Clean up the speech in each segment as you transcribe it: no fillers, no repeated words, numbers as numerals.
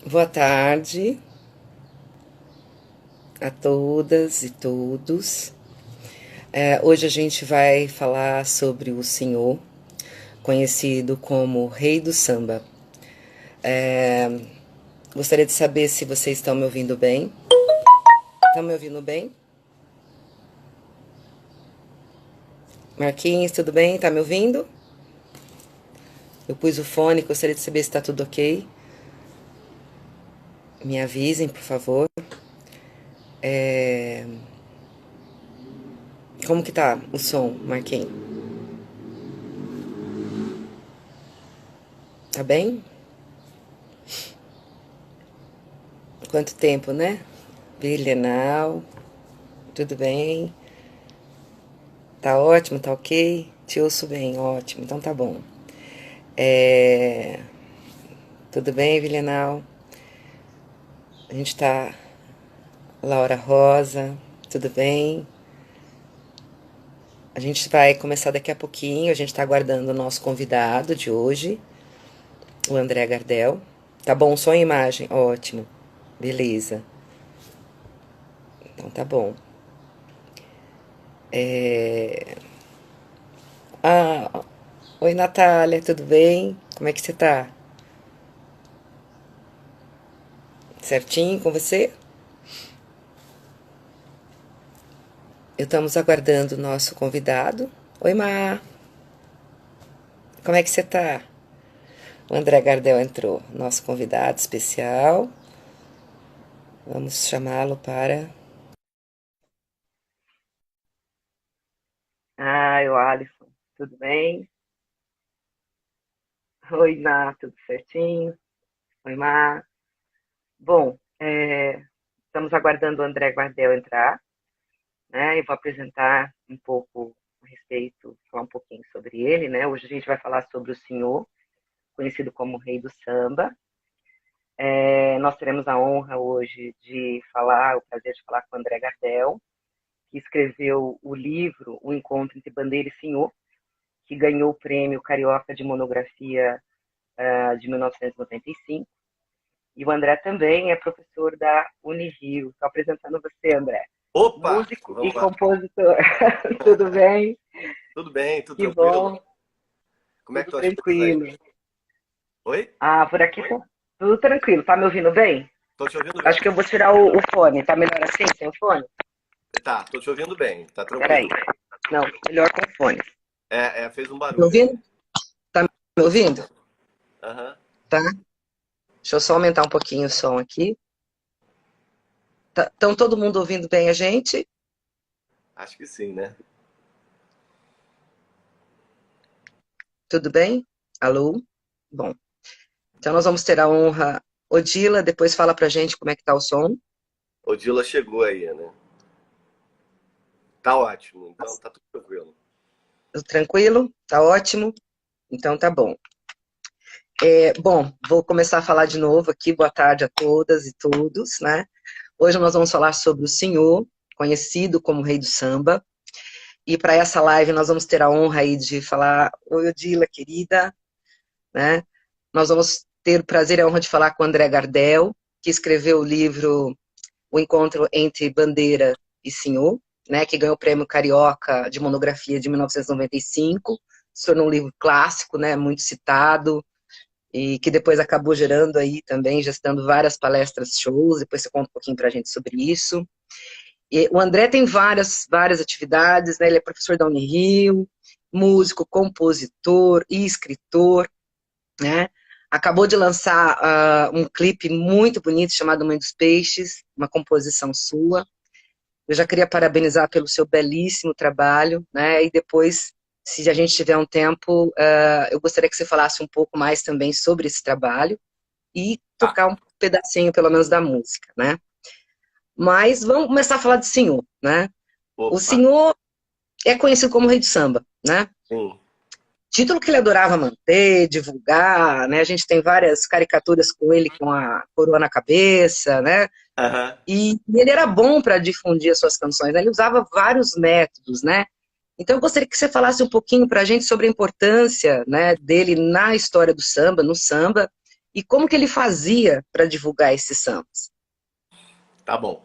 Boa tarde a todas e todos. Hoje a gente vai falar sobre o senhor, conhecido como Rei do Samba. Gostaria de saber se vocês estão me ouvindo bem. Estão me ouvindo bem? Marquinhos, tudo bem? Tá me ouvindo? Eu pus o fone, gostaria de saber se está tudo ok. Me avisem, por favor. Como que tá o som, Marquinhos? Tá bem? Quanto tempo, né? Bilenal, tudo bem? Tá ótimo, tá ok? Te ouço bem, ótimo, então tá bom. É... Tudo bem, Vilenal? A gente tá. Laura Rosa, tudo bem? A gente vai começar daqui a pouquinho, a gente tá aguardando o nosso convidado de hoje, o André Gardel. Tá bom, som e imagem? Ótimo, beleza. Então tá bom. É... Ah, oi Natália, tudo bem? Como é que você tá? Certinho com você? Estamos aguardando o nosso convidado. Oi, Mar. Como é que você tá? O André Gardel entrou, nosso convidado especial. Vamos chamá-lo para. O Alisson, tudo bem? Oi, Ná, tudo certinho? Oi, Mar. Bom, estamos aguardando o André Gardel entrar, né? Eu vou apresentar um pouco a respeito, falar um pouquinho sobre ele, né? Hoje a gente vai falar sobre o senhor, conhecido como Rei do Samba. Nós teremos a honra hoje de falar, o prazer de falar com o André Gardel, que escreveu o livro O Encontro entre Bandeira e Senhor, que ganhou o prêmio Carioca de Monografia de 1995. E o André também é professor da Unirio. Estou apresentando você, André. Opa, Músico e vamos lá. compositor. Tudo bem? Tudo bem, tudo Que tranquilo? bom, Como é que tudo estão as coisas aí? tranquilo. Oi? Por aqui tá tudo tranquilo. Tá me ouvindo bem? Tô te ouvindo Acho bem. que eu vou tirar o fone. Tá melhor assim, sem o fone? Tá, tô te ouvindo bem, tá Peraí. tranquilo. Não, melhor com o fone. Fez um Tá me barulho aí. ouvindo? Tá me ouvindo? Aham, Tá. Deixa eu só aumentar um pouquinho o som aqui. Estão todo mundo ouvindo bem a gente? acho que sim, né? Tudo bem? Alô? Bom, então nós vamos ter a honra. Odila, depois fala pra gente como é que tá o som. Odila chegou aí, né? Tá ótimo, então tá tudo tranquilo. Tudo tranquilo? Tá ótimo? Então tá bom. Bom, vou começar a falar de novo aqui. Boa tarde a todas e todos, né? Hoje nós vamos falar sobre o senhor, conhecido como Rei do Samba. E para essa live nós vamos ter a honra aí de falar, oi Odila, querida, né? Nós vamos ter o prazer e a honra de falar com o André Gardel, que escreveu o livro O Encontro entre Bandeira e Senhor, né, que ganhou o prêmio Carioca de Monografia de 1995, se tornou um livro clássico, né, muito citado, e que depois acabou gerando aí também, gestando várias palestras, shows, depois você conta um pouquinho para a gente sobre isso. E o André tem várias atividades, né, ele é professor da Unirio, músico, compositor e escritor, né, acabou de lançar um clipe muito bonito chamado Mãe dos Peixes, uma composição sua. Eu já queria parabenizar pelo seu belíssimo trabalho, né? E depois, se a gente tiver um tempo, eu gostaria que você falasse um pouco mais também sobre esse trabalho e Tá. tocar um pedacinho, pelo menos, da música, né? Mas vamos começar a falar do senhor, né? O Opa, senhor é conhecido como Rei do Samba, né? sim. Título que ele adorava manter, divulgar, né? A gente tem várias caricaturas com ele com a coroa na cabeça, né? Aham. E ele era bom para difundir as suas canções, né? Ele usava vários métodos, né? Então eu gostaria que você falasse um pouquinho para a gente sobre a importância, né, dele na história do samba, no samba, e como que ele fazia para divulgar esses sambas. Tá bom.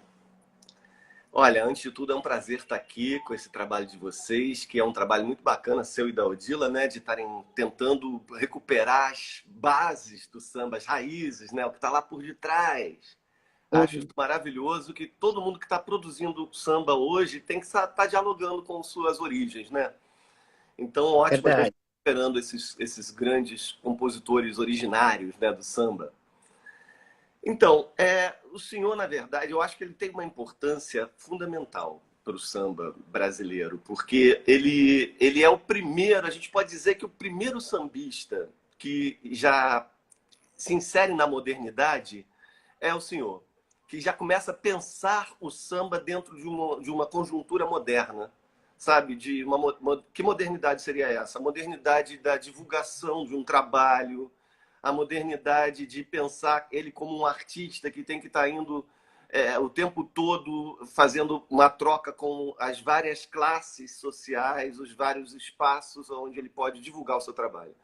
Olha, antes de tudo é um prazer estar aqui com esse trabalho de vocês, que é um trabalho muito bacana, seu e da Odila, né? De estarem tentando recuperar as bases do samba, as raízes, né? O que está lá por detrás. Acho isso Uhum, maravilhoso que todo mundo que está produzindo samba hoje tem que estar dialogando com suas origens, né? Então, ótimo a gente verdade. estar esperando esses grandes compositores originários, né, do samba. Então, o senhor, na verdade, eu acho que ele tem uma importância fundamental para o samba brasileiro, porque ele é o primeiro, a gente pode dizer que o primeiro sambista que já se insere na modernidade é o senhor, que já começa a pensar o samba dentro de uma conjuntura moderna, sabe? Que modernidade seria essa? A modernidade da divulgação de um trabalho, a modernidade de pensar ele como um artista que tem que estar indo o tempo todo fazendo uma troca com as várias classes sociais, os vários espaços onde ele pode divulgar o seu trabalho.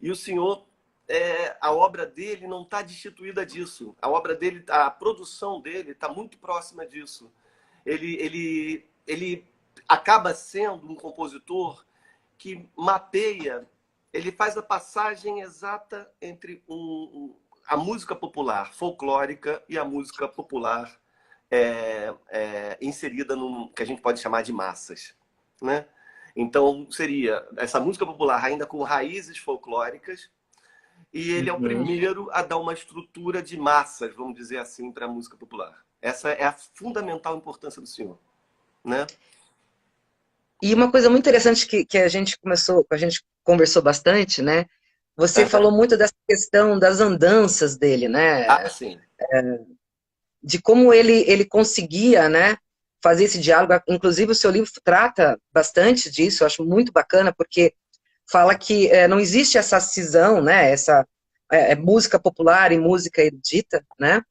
E o senhor, a obra dele não está destituída disso. A obra dele, a produção dele está muito próxima disso. Ele acaba sendo um compositor que mapeia, ele faz a passagem exata entre a música popular folclórica e a música popular inserida num que a gente pode chamar de massas, né? Então seria essa música popular ainda com raízes folclóricas e ele é o Uhum. primeiro a dar uma estrutura de massas, vamos dizer assim, para a música popular. Essa é a fundamental importância do senhor, né? E uma coisa muito interessante que a gente conversou bastante, né? Você falou muito dessa questão das andanças dele, Ah, né? sim. De como ele conseguia, né, fazer esse diálogo. Inclusive, o seu livro trata bastante disso, eu acho muito bacana, porque fala que não existe essa cisão, né, essa música popular e música erudita, né?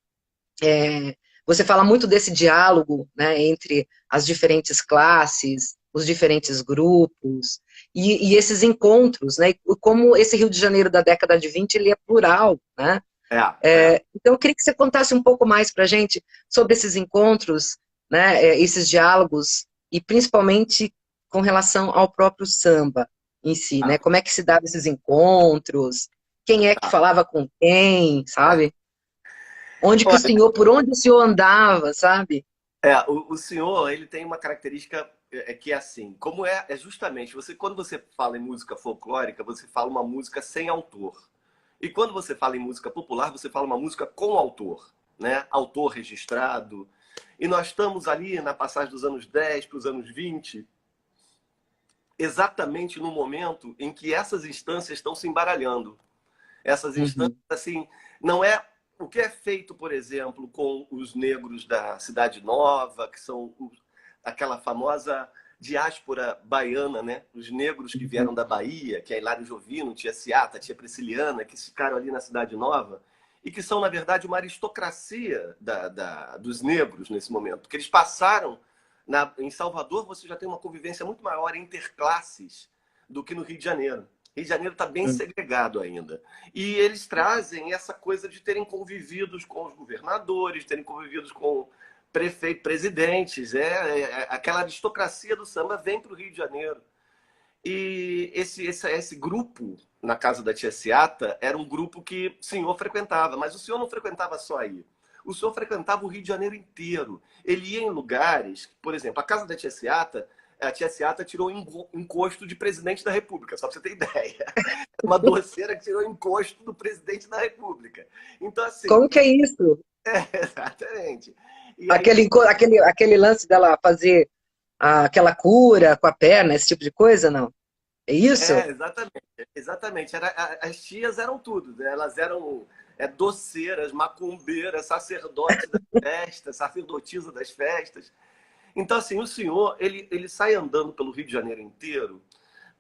Você fala muito desse diálogo, né, entre as diferentes classes, os diferentes grupos, e esses encontros, né, e como esse Rio de Janeiro da década de 20 ele é plural, né? É, é. Então, eu queria que você contasse um pouco mais para a gente sobre esses encontros, né, esses diálogos, e principalmente com relação ao próprio samba em si, né? Ah, Como é que se dava esses encontros, quem é que tá. falava com quem, sabe? Onde que o Olha, senhor, por onde o senhor andava, sabe? o senhor, ele tem uma característica que é assim, como é justamente, quando você fala em música folclórica, você fala uma música sem autor. E quando você fala em música popular, você fala uma música com autor, né? Autor registrado. E nós estamos ali na passagem dos anos 10 para os anos 20, exatamente no momento em que essas instâncias estão se embaralhando. Essas instâncias, Uhum, assim, não é o que é feito, por exemplo, com os negros da Cidade Nova, que são aquela famosa diáspora baiana, né? Os negros que uhum, vieram da Bahia, que é Hilário Jovino, tia Ciata, tia Prisciliana, que ficaram ali na Cidade Nova e que são, na verdade, uma aristocracia dos negros nesse momento, porque eles passaram em Salvador, você já tem uma convivência muito maior interclasses do que no Rio de Janeiro. Rio de Janeiro está bem uhum. segregado ainda. E eles trazem essa coisa de terem convivido com os governadores, terem convivido com prefeitos, presidentes. Aquela aristocracia do samba vem para o Rio de Janeiro. E esse grupo, na casa da tia Ciata, era um grupo que o senhor frequentava, mas o senhor não frequentava só aí. O senhor frequentava o Rio de Janeiro inteiro. Ele ia em lugares, por exemplo, a casa da tia Ciata, a tia Ciata tirou encosto de presidente da República, só para você ter ideia. Uma doceira que tirou encosto do presidente da República. Então, assim, Como que é isso? exatamente. E aí, Aquele lance dela fazer aquela cura com a perna, esse tipo de coisa, não? É isso? exatamente. Exatamente. As tias eram tudo, né? Elas eram doceiras, macumbeiras, sacerdotes das festas, sacerdotisa das festas. Então, assim, o senhor, ele sai andando pelo Rio de Janeiro inteiro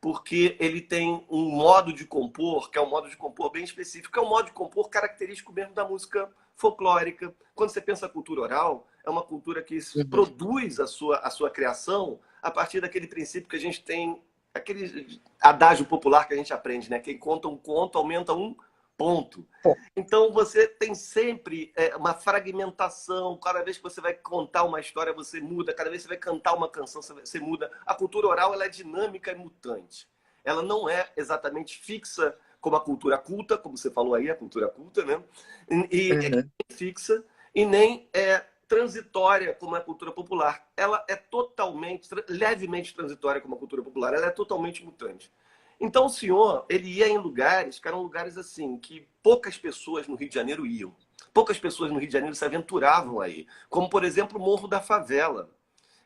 porque ele tem um modo de compor, que é um modo de compor bem específico, que é um modo de compor característico mesmo da música folclórica. Quando você pensa cultura oral, é uma cultura que Uhum, produz a sua criação a partir daquele princípio que a gente tem, aquele adágio popular que a gente aprende, né? Quem conta um conto aumenta um ponto. Pô, Então você tem sempre uma fragmentação. Cada vez que você vai contar uma história, você muda. Cada vez que você vai cantar uma canção, você muda. A cultura oral ela é dinâmica e mutante. Ela não é exatamente fixa como a cultura culta, como você falou aí, a cultura culta, né? E uhum. é fixa e nem é transitória como a cultura popular. Ela é totalmente, levemente transitória como a cultura popular. Ela é totalmente mutante. Então o senhor, ele ia em lugares que eram lugares assim, que poucas pessoas no Rio de Janeiro iam. Poucas pessoas no Rio de Janeiro se aventuravam aí. Como, por exemplo, o Morro da Favela.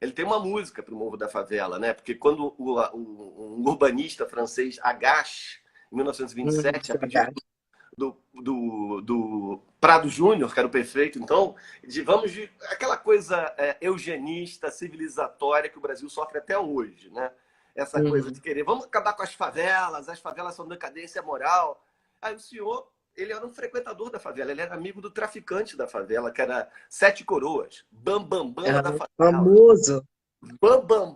Ele tem uma música para o Morro da Favela, né? Porque quando um urbanista francês, Agache, em 1927, a pedido Verdade. do Prado Júnior, que era o prefeito, então, vamos de aquela coisa eugenista, civilizatória que o Brasil sofre até hoje, né? Essa coisa de Uhum. querer, vamos acabar com as favelas são decadência moral. Aí o senhor, ele era um frequentador da favela, ele era amigo do traficante da favela, que era Sete Coroas, Bam Bam lá da Aham. favela. Famoso.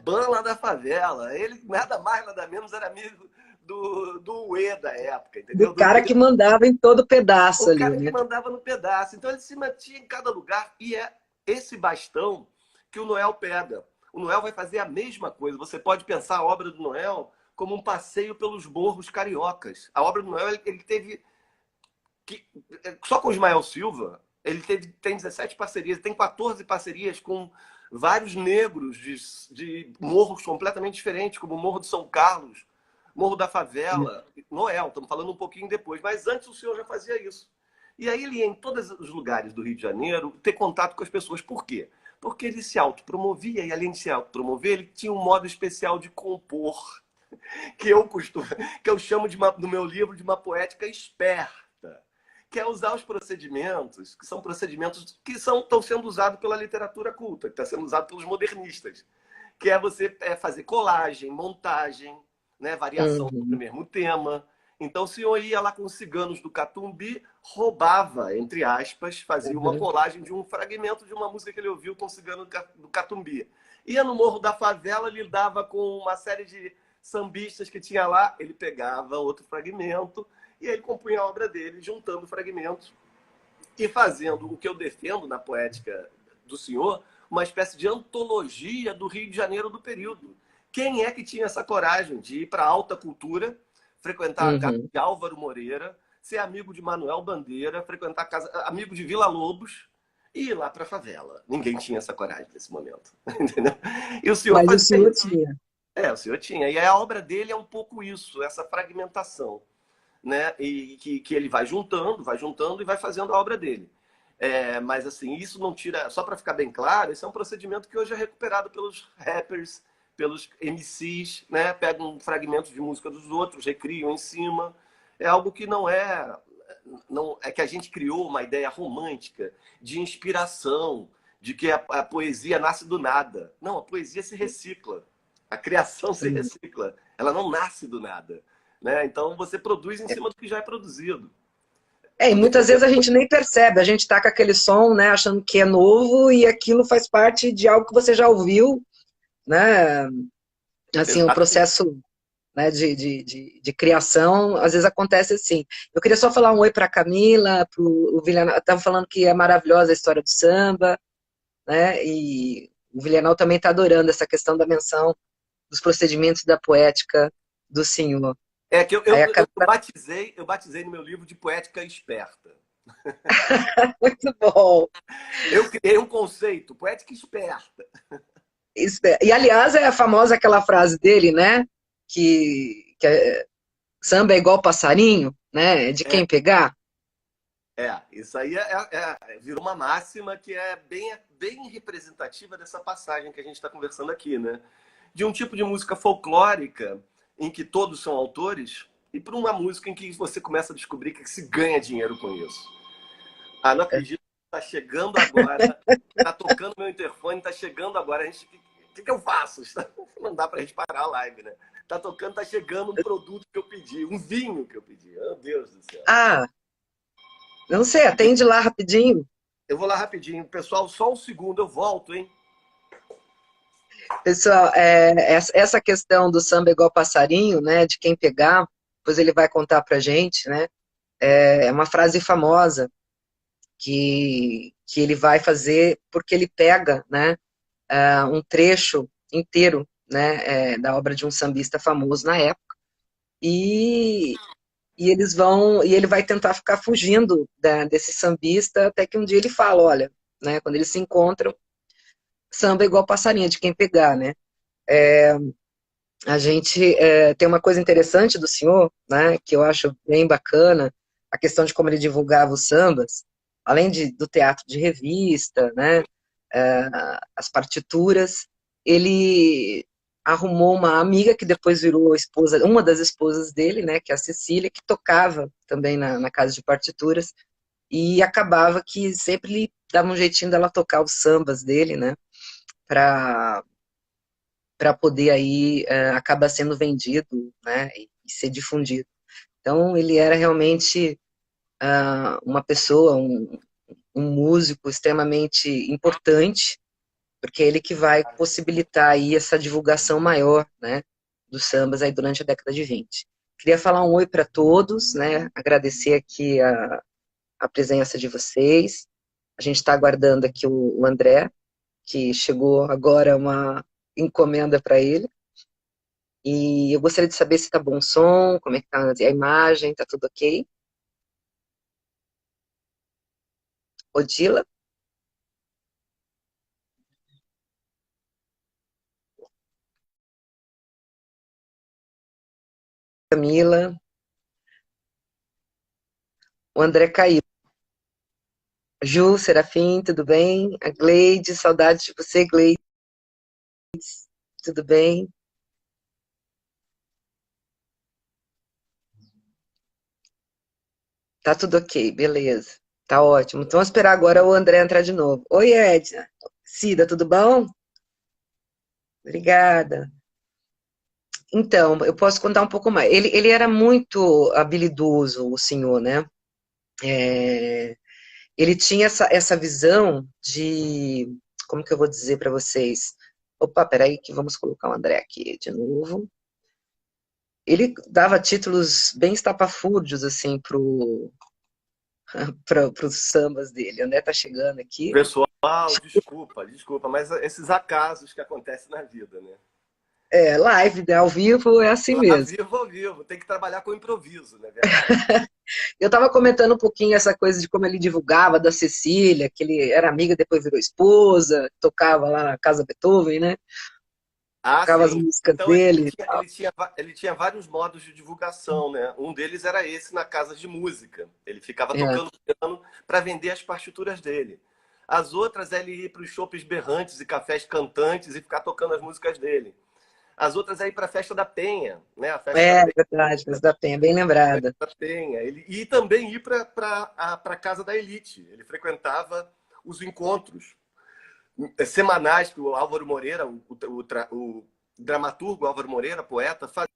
Bam lá da favela. Ele, nada mais, nada menos, era amigo do Uê da época, Do entendeu? cara que mandava em todo pedaço O ali, cara que né? mandava no pedaço. Então ele se mantinha em cada lugar e é esse bastão que o Noel pega. O Noel vai fazer a mesma coisa. Você pode pensar a obra do Noel como um passeio pelos morros cariocas. A obra do Noel, ele teve que, só com o Ismael Silva, tem 17 parcerias, tem 14 parcerias com vários negros de morros completamente diferentes, como o Morro de São Carlos, Morro da Favela, Noel, estamos falando um pouquinho depois, mas antes o senhor já fazia isso. E aí ele ia em todos os lugares do Rio de Janeiro ter contato com as pessoas. Por quê? Porque ele se autopromovia e além de se autopromover, ele tinha um modo especial de compor, que eu chamo no meu livro de uma poética esperta, que é usar os procedimentos, que são procedimentos que estão sendo usados pela literatura culta, que está sendo usado pelos modernistas, que é você fazer colagem, montagem, né, variação sobre o Uhum. mesmo tema. Então, o senhor ia lá com os ciganos do Catumbi, roubava, entre aspas, fazia uma Uhum. colagem de um fragmento de uma música que ele ouviu com o cigano do Catumbi. Ia no Morro da Favela, lidava com uma série de sambistas que tinha lá, ele pegava outro fragmento e ele compunha a obra dele, juntando fragmentos e fazendo o que eu defendo na poética do senhor, uma espécie de antologia do Rio de Janeiro do período. Quem é que tinha essa coragem de ir para a alta cultura, frequentar a casa Uhum. de Álvaro Moreira, ser amigo de Manuel Bandeira, frequentar a casa, amigo de Vila Lobos e ir lá para a favela? Ninguém tinha essa coragem nesse momento. Entendeu? E o senhor Mas o fazia senhor isso. tinha. O senhor tinha. E a obra dele é um pouco isso, essa fragmentação, né? E que ele vai juntando e vai fazendo a obra dele. Mas assim, isso não tira, só para ficar bem claro, esse é um procedimento que hoje é recuperado pelos rappers, pelos MCs, né? Pegam fragmentos de música dos outros, recriam em cima. É algo que não é que a gente criou uma ideia romântica de inspiração, de que a poesia nasce do nada. Não, a poesia se recicla. A criação se Uhum. recicla. Ela não nasce do nada. Né? Então você produz em cima do que já é produzido. E muitas vezes a gente nem percebe, a gente tá com aquele som, né, achando que é novo e aquilo faz parte de algo que você já ouviu, né? Assim, o Exatamente. processo, né, de criação, às vezes acontece assim. Eu queria só falar um oi para a Camila, para o Villanau, estava falando que é maravilhosa a história do samba, né, e o Villanau também está adorando essa questão da menção dos procedimentos da poética do senhor. É que Aí a Camila, eu batizei no meu livro de poética esperta. muito bom. Eu criei um conceito, poética esperta. E, aliás, é a famosa aquela frase dele, né, samba é igual passarinho, né, de É, quem pegar. isso aí virou uma máxima que é bem representativa dessa passagem que a gente está conversando aqui, né? De um tipo de música folclórica em que todos são autores e para uma música em que você começa a descobrir que se ganha dinheiro com isso. Ah, não acredito. Tá chegando agora. Tá tocando meu interfone, tá chegando agora. O que eu faço? Não dá pra gente parar a live, né? Tá tocando, tá chegando um produto que eu pedi, um vinho que eu pedi. Meu Deus do céu. Ah, não sei, atende lá rapidinho. Eu vou lá rapidinho. Pessoal, só um segundo, eu volto, hein? Pessoal, essa questão do samba igual passarinho, né, de quem pegar, depois ele vai contar pra gente, né, é uma frase famosa que ele vai fazer porque ele pega, né, um trecho inteiro, né, da obra de um sambista famoso na época, e, e ele vai tentar ficar fugindo desse sambista até que um dia ele fala, olha, né, quando eles se encontram, samba é igual passarinho, de quem pegar, né? A gente tem uma coisa interessante do senhor, né, que eu acho bem bacana, a questão de como ele divulgava os sambas, além do teatro de revista, né, é, as partituras, ele arrumou uma amiga que depois virou esposa, uma das esposas dele, né, que é a Cecília, que tocava também na casa de partituras, e acabava que sempre lhe dava um jeitinho dela tocar os sambas dele, né, para poder aí acabar sendo vendido, né, e ser difundido. Então ele era realmente uma pessoa, um músico extremamente importante, porque é ele que vai possibilitar aí essa divulgação maior, né, dos sambas aí durante a década de 20. Queria falar um oi para todos, né, agradecer aqui a presença de vocês. A gente está aguardando aqui o André, que chegou agora uma encomenda para ele. E eu gostaria de saber se tá bom o som, como é que tá a imagem, tá tudo ok? Odila, Camila, o André caiu. Ju, Serafim, tudo bem? A Gleide, saudade de você, Gleide, tudo bem? Tá tudo ok, beleza. Tá ótimo. Então, vamos esperar agora o André entrar de novo. Oi, Edna. Cida, tudo bom? Obrigada. Então, eu posso contar um pouco mais. Ele era muito habilidoso, o senhor, né? É, ele tinha essa visão de. Como que eu vou dizer para vocês? Opa, peraí, que vamos colocar o André aqui de novo. Ele dava títulos bem estapafúrdios, assim, pros sambas dele. O André tá chegando aqui. Pessoal, desculpa, mas esses acasos que acontecem na vida, né? Live, né, ao vivo, é assim mesmo. Ao vivo, tem que trabalhar com improviso, não é verdade? Eu estava comentando um pouquinho essa coisa de como ele divulgava da Cecília, que ele era amiga, depois virou esposa, tocava lá na Casa Beethoven, né? Ah, Tocava as sim. músicas Então dele e tal. ele tinha vários modos de divulgação, né? Um deles era esse na casa de música. Ele ficava É. tocando piano para vender as partituras dele. As outras é ele ir para os chopes berrantes e cafés cantantes e ficar tocando as músicas dele. As outras é ir para a festa da Penha, né? A festa da É Penha. verdade, mas da Penha, bem lembrada. Da Penha. E também ir para a casa da elite. Ele frequentava os encontros semanais que o Álvaro Moreira, o dramaturgo Álvaro Moreira, poeta, fazia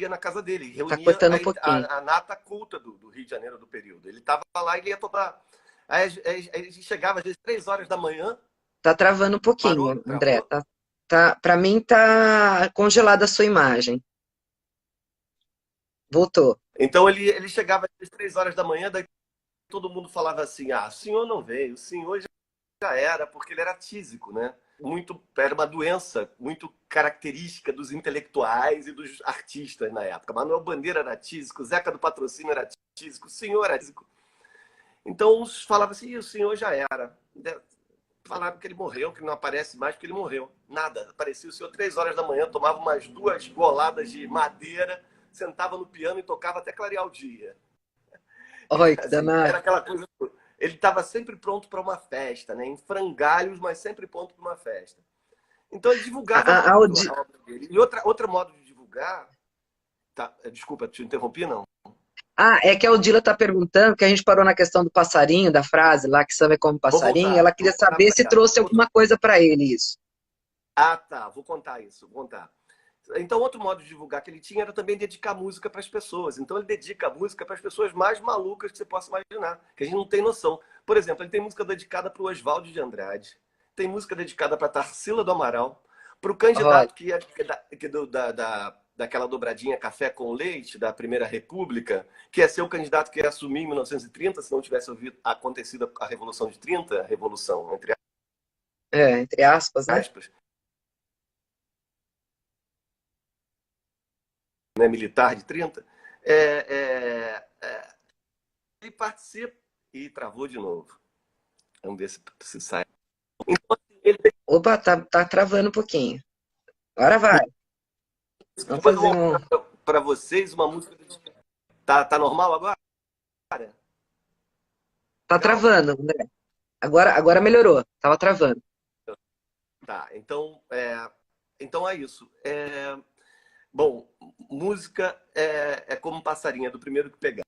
na casa dele, Tá reunia cortando um pouquinho. a nata culta do Rio de Janeiro do período. Ele estava lá e ele ia tocar. Aí chegava às vezes 3 horas da manhã, Tá travando um parou, pouquinho, André. travou. Para mim tá congelada a sua imagem. Voltou. Então ele chegava às 3 horas da manhã, daí todo mundo falava assim: ah, o senhor não veio, o senhor já era, porque ele era tísico, né? Era uma doença muito característica dos intelectuais e dos artistas na época. Manuel Bandeira era tísico, Zeca do Patrocínio era tísico, o senhor era tísico. Então uns falavam assim: o senhor já era. Falaram que ele morreu, que ele não aparece mais porque ele morreu. Nada. Aparecia o senhor 3 horas da manhã, tomava umas 2 goladas de madeira, sentava no piano e tocava até clarear o dia. Olha, que Assim, danado. era aquela coisa. Ele estava sempre pronto para uma festa, né? Em frangalhos, mas sempre pronto para uma festa. Então ele A, divulgava a, a muito Audi- a obra dele. E outro modo de divulgar. Tá, desculpa, te interrompi, não. É que a Odila está perguntando, que a gente parou na questão do passarinho, da frase lá, que samba é como passarinho, ela Vou queria voltar saber para se ela. trouxe alguma coisa para ele, isso. Ah, tá, vou contar isso, vou contar. Então, outro modo de divulgar que ele tinha era também dedicar música para as pessoas. Então, ele dedica a música para as pessoas mais malucas que você possa imaginar, que a gente não tem noção. Por exemplo, ele tem música dedicada para o Oswaldo de Andrade, tem música dedicada para Tarsila do Amaral, para o Olha, candidato que é daquela dobradinha Café com Leite, da Primeira República, que ia ser o candidato que ia assumir em 1930, se não tivesse acontecido a Revolução de 30, Revolução, Entre aspas, né? aspas, né, militar de 30, ele participa e travou de novo. Vamos ver se sai. Então, ele Opa, tá travando um pouquinho. Agora vai. Vamos depois eu fazer vou um. mostrar para vocês uma música. Tá normal agora? Tá Legal? travando, André. Agora melhorou. Tava travando. Tá, então é isso. Bom, música é como um passarinho, é do primeiro que pegar.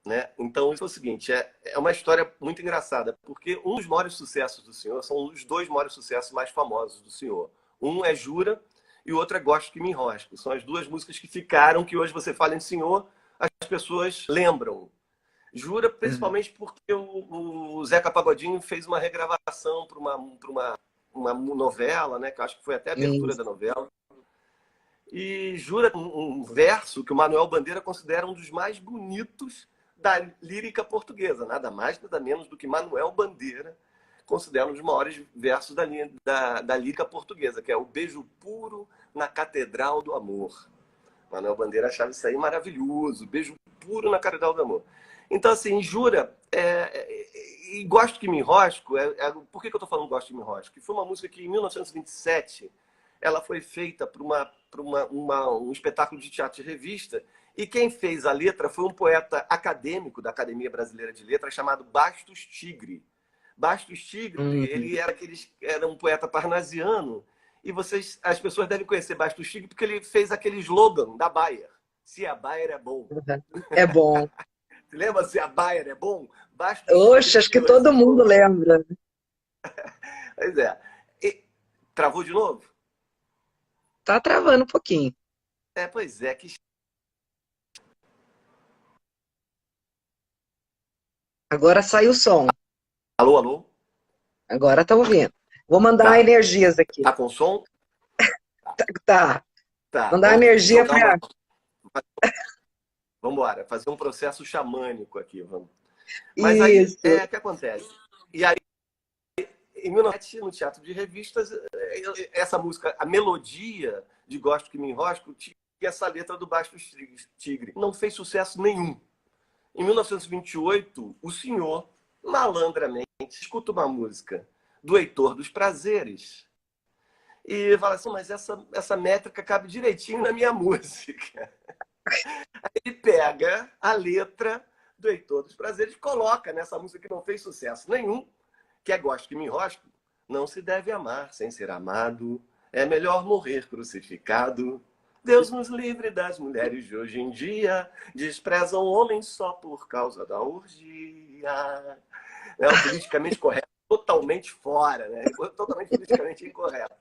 Né? Então, isso é o seguinte, é uma história muito engraçada, porque um dos maiores sucessos do senhor são os dois maiores sucessos mais famosos do senhor. Um é Jura e o outro é Gosto que me enrosco. São as duas músicas que ficaram, que hoje você fala em senhor, as pessoas lembram. Jura, Uhum. principalmente porque o Zeca Pagodinho fez uma regravação para uma novela, né? Que eu acho que foi até a abertura Isso. da novela. E Jura, um verso que o Manuel Bandeira considera um dos mais bonitos da lírica portuguesa. Nada mais, nada menos do que Manuel Bandeira considera um dos maiores versos da lírica portuguesa, que é o Beijo Puro na Catedral do Amor. Manuel Bandeira achava isso aí maravilhoso. Beijo puro na Catedral do Amor. Então, assim, Jura, e Gosto que me enrosco, por que eu estou falando Gosto que me enrosco? Que foi uma música que, em 1927, ela foi feita para um espetáculo de teatro de revista, e quem fez a letra foi um poeta acadêmico da Academia Brasileira de Letras chamado Bastos Tigre. Bastos Tigre, Uhum. ele era um poeta parnasiano, e as pessoas devem conhecer Bastos Tigre porque ele fez aquele slogan da Bayer. Se a Bayer é bom. Uhum. É bom. Você lembra se a Bayer é bom? Bastos Oxe, Tigre acho que criou esse todo mundo slogan. lembra. Pois é. Travou de novo? Tá travando um pouquinho. Pois é. Agora sai o som. Alô, alô? Agora tá ouvindo. Vou mandar Tá. energias aqui. Tá com som? Tá. Tá. Mandar Vamos energia jogar para. Vamos embora, fazer um processo xamânico aqui, vamos. Mas aí, Isso. o que acontece? E aí, em 1907, no Teatro de Revistas, essa música, a melodia de Gosto que me enrosco, tinha essa letra do Bastos Tigre. Não fez sucesso nenhum. Em 1928, o senhor, malandramente, escuta uma música do Heitor dos Prazeres e fala assim, mas essa métrica cabe direitinho na minha música. Ele pega a letra do Heitor dos Prazeres e coloca nessa música que não fez sucesso nenhum, que é Gosto que me enrosco. Não se deve amar sem ser amado, é melhor morrer crucificado. Deus nos livre das mulheres de hoje em dia, desprezam o homem só por causa da orgia. É o politicamente correto, totalmente fora, né? Totalmente politicamente incorreto.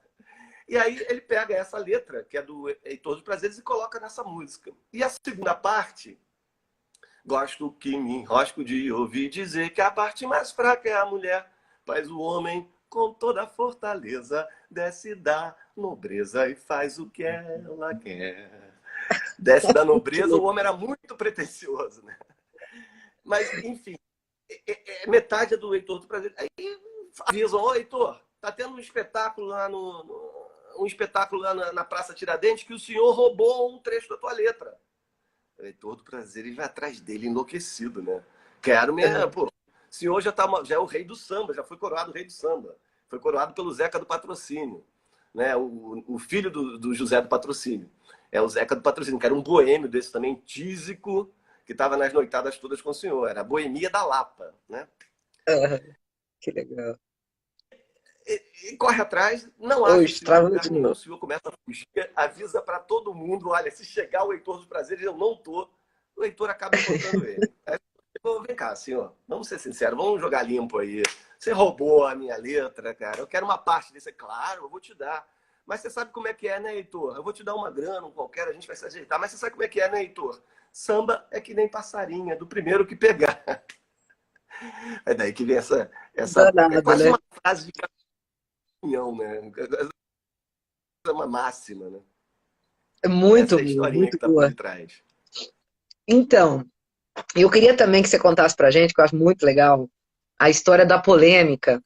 E aí ele pega essa letra, que é do Heitor dos Prazeres, e coloca nessa música. E a segunda parte, gosto que me enrosco de ouvir dizer que a parte mais fraca é a mulher, faz o homem com toda a fortaleza, desce da nobreza e faz o que ela quer. Desce da Que nobreza, o legal. homem era muito pretensioso, né? Mas, enfim, metade é do Heitor do Prazer. Aí avisam, ô Heitor, tá tendo um espetáculo lá um espetáculo lá na Praça Tiradentes que o senhor roubou um trecho da tua letra. O Heitor do Prazer, ele vai atrás dele enlouquecido, né? Quero minha. Pô, o senhor já é o rei do samba, já foi coroado o rei do samba. Foi coroado pelo Zeca do Patrocínio, né? O filho do José do Patrocínio. É o Zeca do Patrocínio, que era um boêmio desse também, tísico, que estava nas noitadas todas com o senhor. Era a boemia da Lapa, né? Que legal. E corre atrás, não acha o Hoje, senhor em travou lugar de nenhum, o novo. senhor começa a fugir, avisa para todo mundo, olha, se chegar o Heitor dos Prazeres, eu não tô. O Heitor acaba encontrando ele. Aí, vem cá, senhor, vamos ser sinceros, vamos jogar limpo aí. Você roubou a minha letra, cara, eu quero uma parte desse. Claro, eu vou te dar. Mas você sabe como é que é, né, Heitor? Eu vou te dar uma grana, um qualquer, a gente vai se ajeitar. Mas você sabe como é que é, né, Heitor? Samba é que nem passarinho, é do primeiro que pegar. É daí que vem é Danado, quase né? uma frase de caminhão, né? É uma máxima, né? É Essa muito é a boa, historinha muito que está por boa. detrás. Então, eu queria também que você contasse pra gente, que eu acho muito legal, a história da polêmica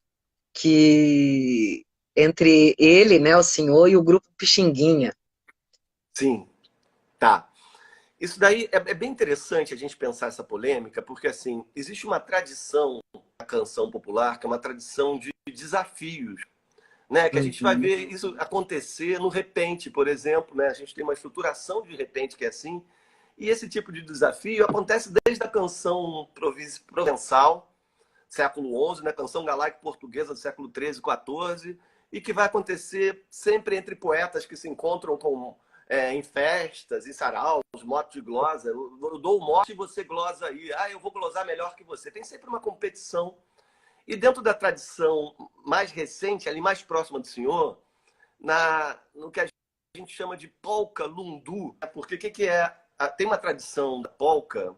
que entre ele, né, o senhor, e o grupo Pixinguinha. Sim, tá. Isso daí é bem interessante a gente pensar essa polêmica, porque assim, existe uma tradição na canção popular, que é uma tradição de desafios, né? Que a gente vai Uhum. ver isso acontecer no repente, por exemplo, né? A gente tem uma estruturação de repente que é assim, e esse tipo de desafio acontece desde a canção provençal, século XI, né? Canção galaica portuguesa do século XIII e XIV, e que vai acontecer sempre entre poetas que se encontram em festas, em saraus, mote de glosa. Eu dou o mote e você glosa aí. Ah, eu vou glosar melhor que você. Tem sempre uma competição. E dentro da tradição mais recente, ali mais próxima do senhor, no que a gente chama de polca lundu, porque o que é? Tem uma tradição da polca,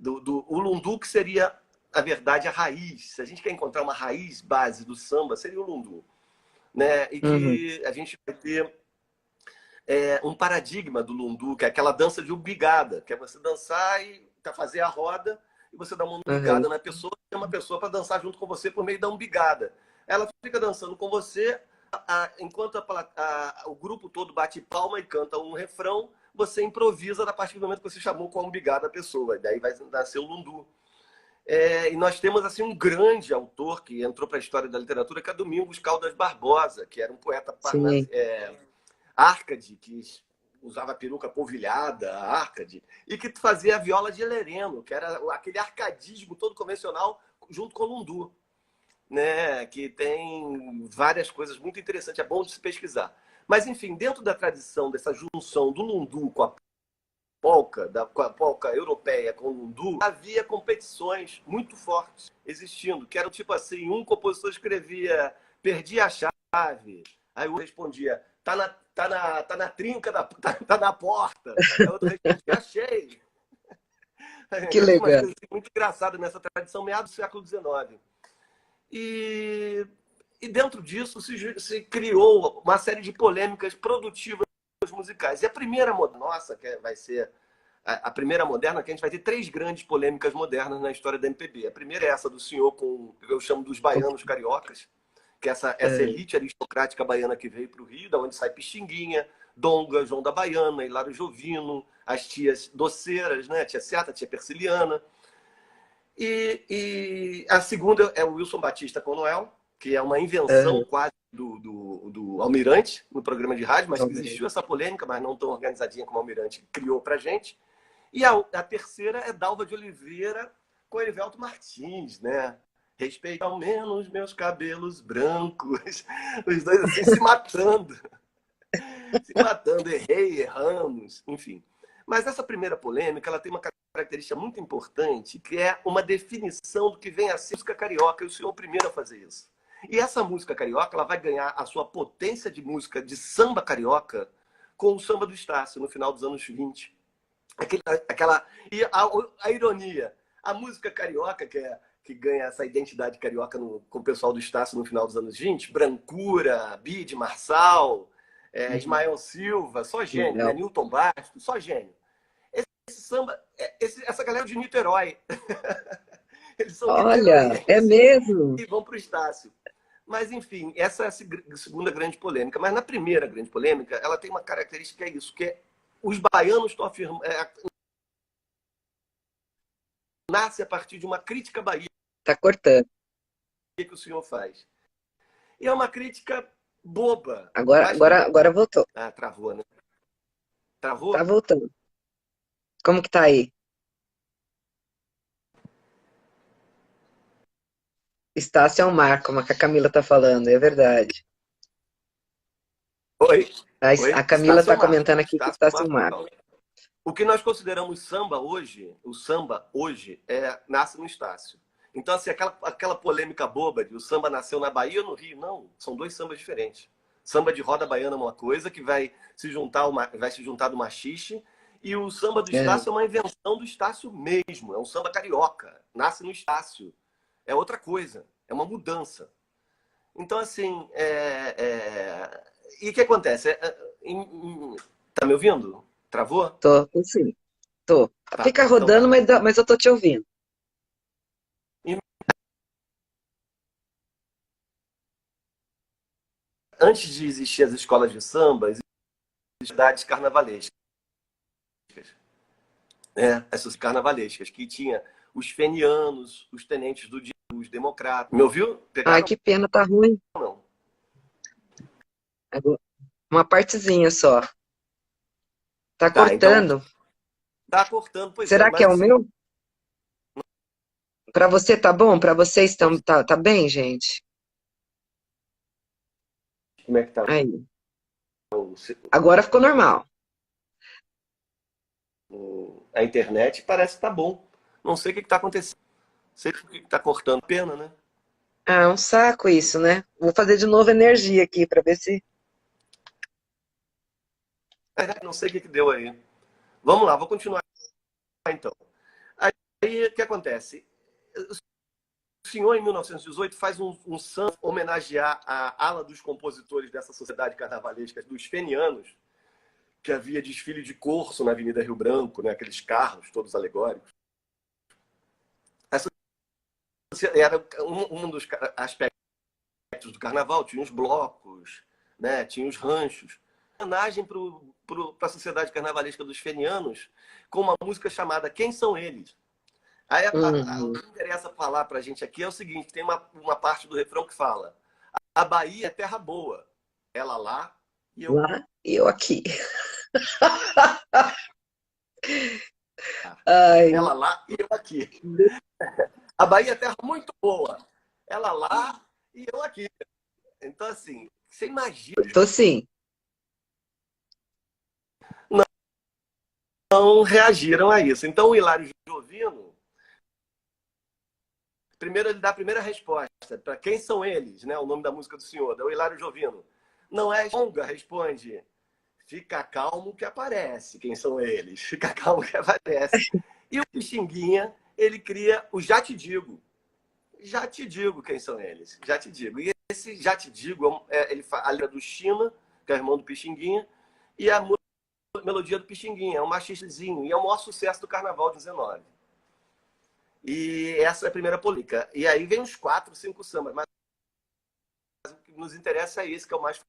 o lundu que seria, na verdade, a raiz. Se a gente quer encontrar uma raiz base do samba, seria o lundu. Né? E Uhum. que a gente vai ter um paradigma do lundu, que é aquela dança de umbigada, que é você dançar e fazer a roda e você dá uma Uhum. umbigada na pessoa, tem uma pessoa para dançar junto com você por meio da umbigada. Ela fica dançando com você, enquanto o grupo todo bate palma e canta um refrão, você improvisa a partir do momento que você chamou com a umbigada a pessoa. Daí vai nascer o lundu. E nós temos assim um grande autor que entrou para a história da literatura, que é Domingos Caldas Barbosa, que era um poeta Sim. Árcade, que usava peruca polvilhada, Árcade, e que fazia a viola de Lereno, que era aquele arcadismo todo convencional, junto com o lundu, né? Que tem várias coisas muito interessantes, é bom de se pesquisar. Mas, enfim, dentro da tradição dessa junção do lundu com a polca europeia com o lundu, havia competições muito fortes existindo, que eram tipo assim, um compositor escrevia perdi a chave, aí o outro respondia tá na trinca, tá na porta, aí o outro respondia achei. Que Havia umas legal. coisas assim, muito engraçadas nessa tradição, meados do século XIX. E, e dentro disso se criou uma série de polêmicas produtivas musicais. E a primeira nossa, vai ser a primeira moderna, que a gente vai ter três grandes polêmicas modernas na história da MPB. A primeira é essa do senhor com, eu chamo dos baianos cariocas, que é essa É. elite aristocrática baiana que veio para o Rio, da onde sai Pixinguinha, Donga, João da Baiana, Hilário Jovino, as tias doceiras, né? Tia Seata, tia Persiliana. E a segunda é o Wilson Batista com Noel, que é uma invenção Aham. quase do Almirante no programa de rádio, mas que Talvez. existiu essa polêmica, mas não tão organizadinha como o Almirante criou pra gente. E a terceira é Dalva de Oliveira com Erivelto Martins, né? Respeita ao menos meus cabelos brancos. Os dois assim se matando, errei, erramos, enfim. Mas essa primeira polêmica, ela tem uma característica muito importante, que é uma definição do que vem a ser música carioca, e o senhor é o primeiro a fazer isso. E essa música carioca, ela vai ganhar a sua potência de música de samba carioca com o samba do Estácio, no final dos anos 20. E a ironia, a música carioca, que ganha essa identidade carioca com o pessoal do Estácio no final dos anos 20, Brancura, Bide, Marçal, Uhum. Ismael Silva, só gênio, né? Legal. Newton Bastos, só gênio. Esse samba, essa galera de Niterói, eles são Olha, é niteroienses mesmo? e vão para o Estácio. Mas, enfim, essa é a segunda grande polêmica. Mas na primeira grande polêmica, ela tem uma característica, que é isso, que é os baianos estão afirmando, nasce a partir de uma crítica à Bahia Tá cortando. que o senhor faz. E é uma crítica boba, Agora, mais que agora, boba. agora voltou. Ah, travou, né? Tá Travou? voltando. Como que tá aí? Estácio é um mar, como a Camila tá falando, é verdade. Oi? A Oi? Camila Estácio é tá o mar. comentando aqui que Estácio é o Estácio é mar um mar. total. O que nós consideramos samba hoje, o samba hoje, nasce no Estácio. Então, assim, aquela polêmica boba de o samba nasceu na Bahia ou no Rio, não. São dois sambas diferentes. Samba de roda baiana é uma coisa que vai se juntar do machixe, e o samba do É. Estácio é uma invenção do Estácio mesmo. É um samba carioca. Nasce no Estácio. É outra coisa. É uma mudança. Então, assim, e o que acontece? Tá me ouvindo? Travou? Tô sim. Tô. Tá, Fica então rodando, tá. mas eu tô te ouvindo. E antes de existir as escolas de samba, existiam as cidades carnavalescas, né? Essas carnavalescas, que tinha os fenianos, os tenentes do dia, os democratas. Me ouviu? Ai, Pegaram que pena, tá ruim. ou não? Uma partezinha só. Tá Tá, então cortando. tá cortando, pois é, Será que mas é o assim, meu? Pra você tá bom? Pra vocês tá bem, gente? como é que tá Aí. o, Agora ficou normal. a internet? Parece que tá bom. Não sei o que está acontecendo. Sei por que está cortando. Pena, né? Ah, é um saco isso, né? Vou fazer de novo energia aqui pra ver se. Não sei o que deu aí. Vamos lá, vou continuar então. Aí o que acontece? O senhor, em 1918, faz um samba homenagear a ala dos compositores dessa sociedade carnavalesca dos fenianos, que havia desfile de corso na Avenida Rio Branco, né? Aqueles carros todos alegóricos. Essa era um dos aspectos do carnaval, tinha os blocos, né? Tinha os ranchos. Homenagem para a sociedade carnavalesca dos fenianos com uma música chamada Quem São Eles? Aí o Uhum. que interessa falar para a gente aqui é o seguinte: tem uma parte do refrão que fala: a Bahia é terra boa, ela lá e eu Lá e eu aqui. cá. Ai, Ela lá e eu aqui. A Bahia é terra muito boa, ela lá e eu aqui. Então, assim, você imagina, tô sim. não reagiram a isso. Então, o Hilário Jovino, primeiro ele dá a primeira resposta. Para quem são eles, né? O nome da música do senhor, da o Hilário Jovino. Não é longa, responde. Fica calmo que aparece. Quem são eles? Fica calmo que aparece. E o Pixinguinha, ele cria o Já Te Digo. Já te digo quem são eles. Já te digo. E esse Já Te Digo, ele a letra do China, que é o irmão do Pixinguinha, e a melodia do Pixinguinha. É um machistezinho. E é o maior sucesso do Carnaval de 19. E essa é a primeira política. E aí vem os 4, 5 sambas. Mas o que nos interessa é esse, que é o mais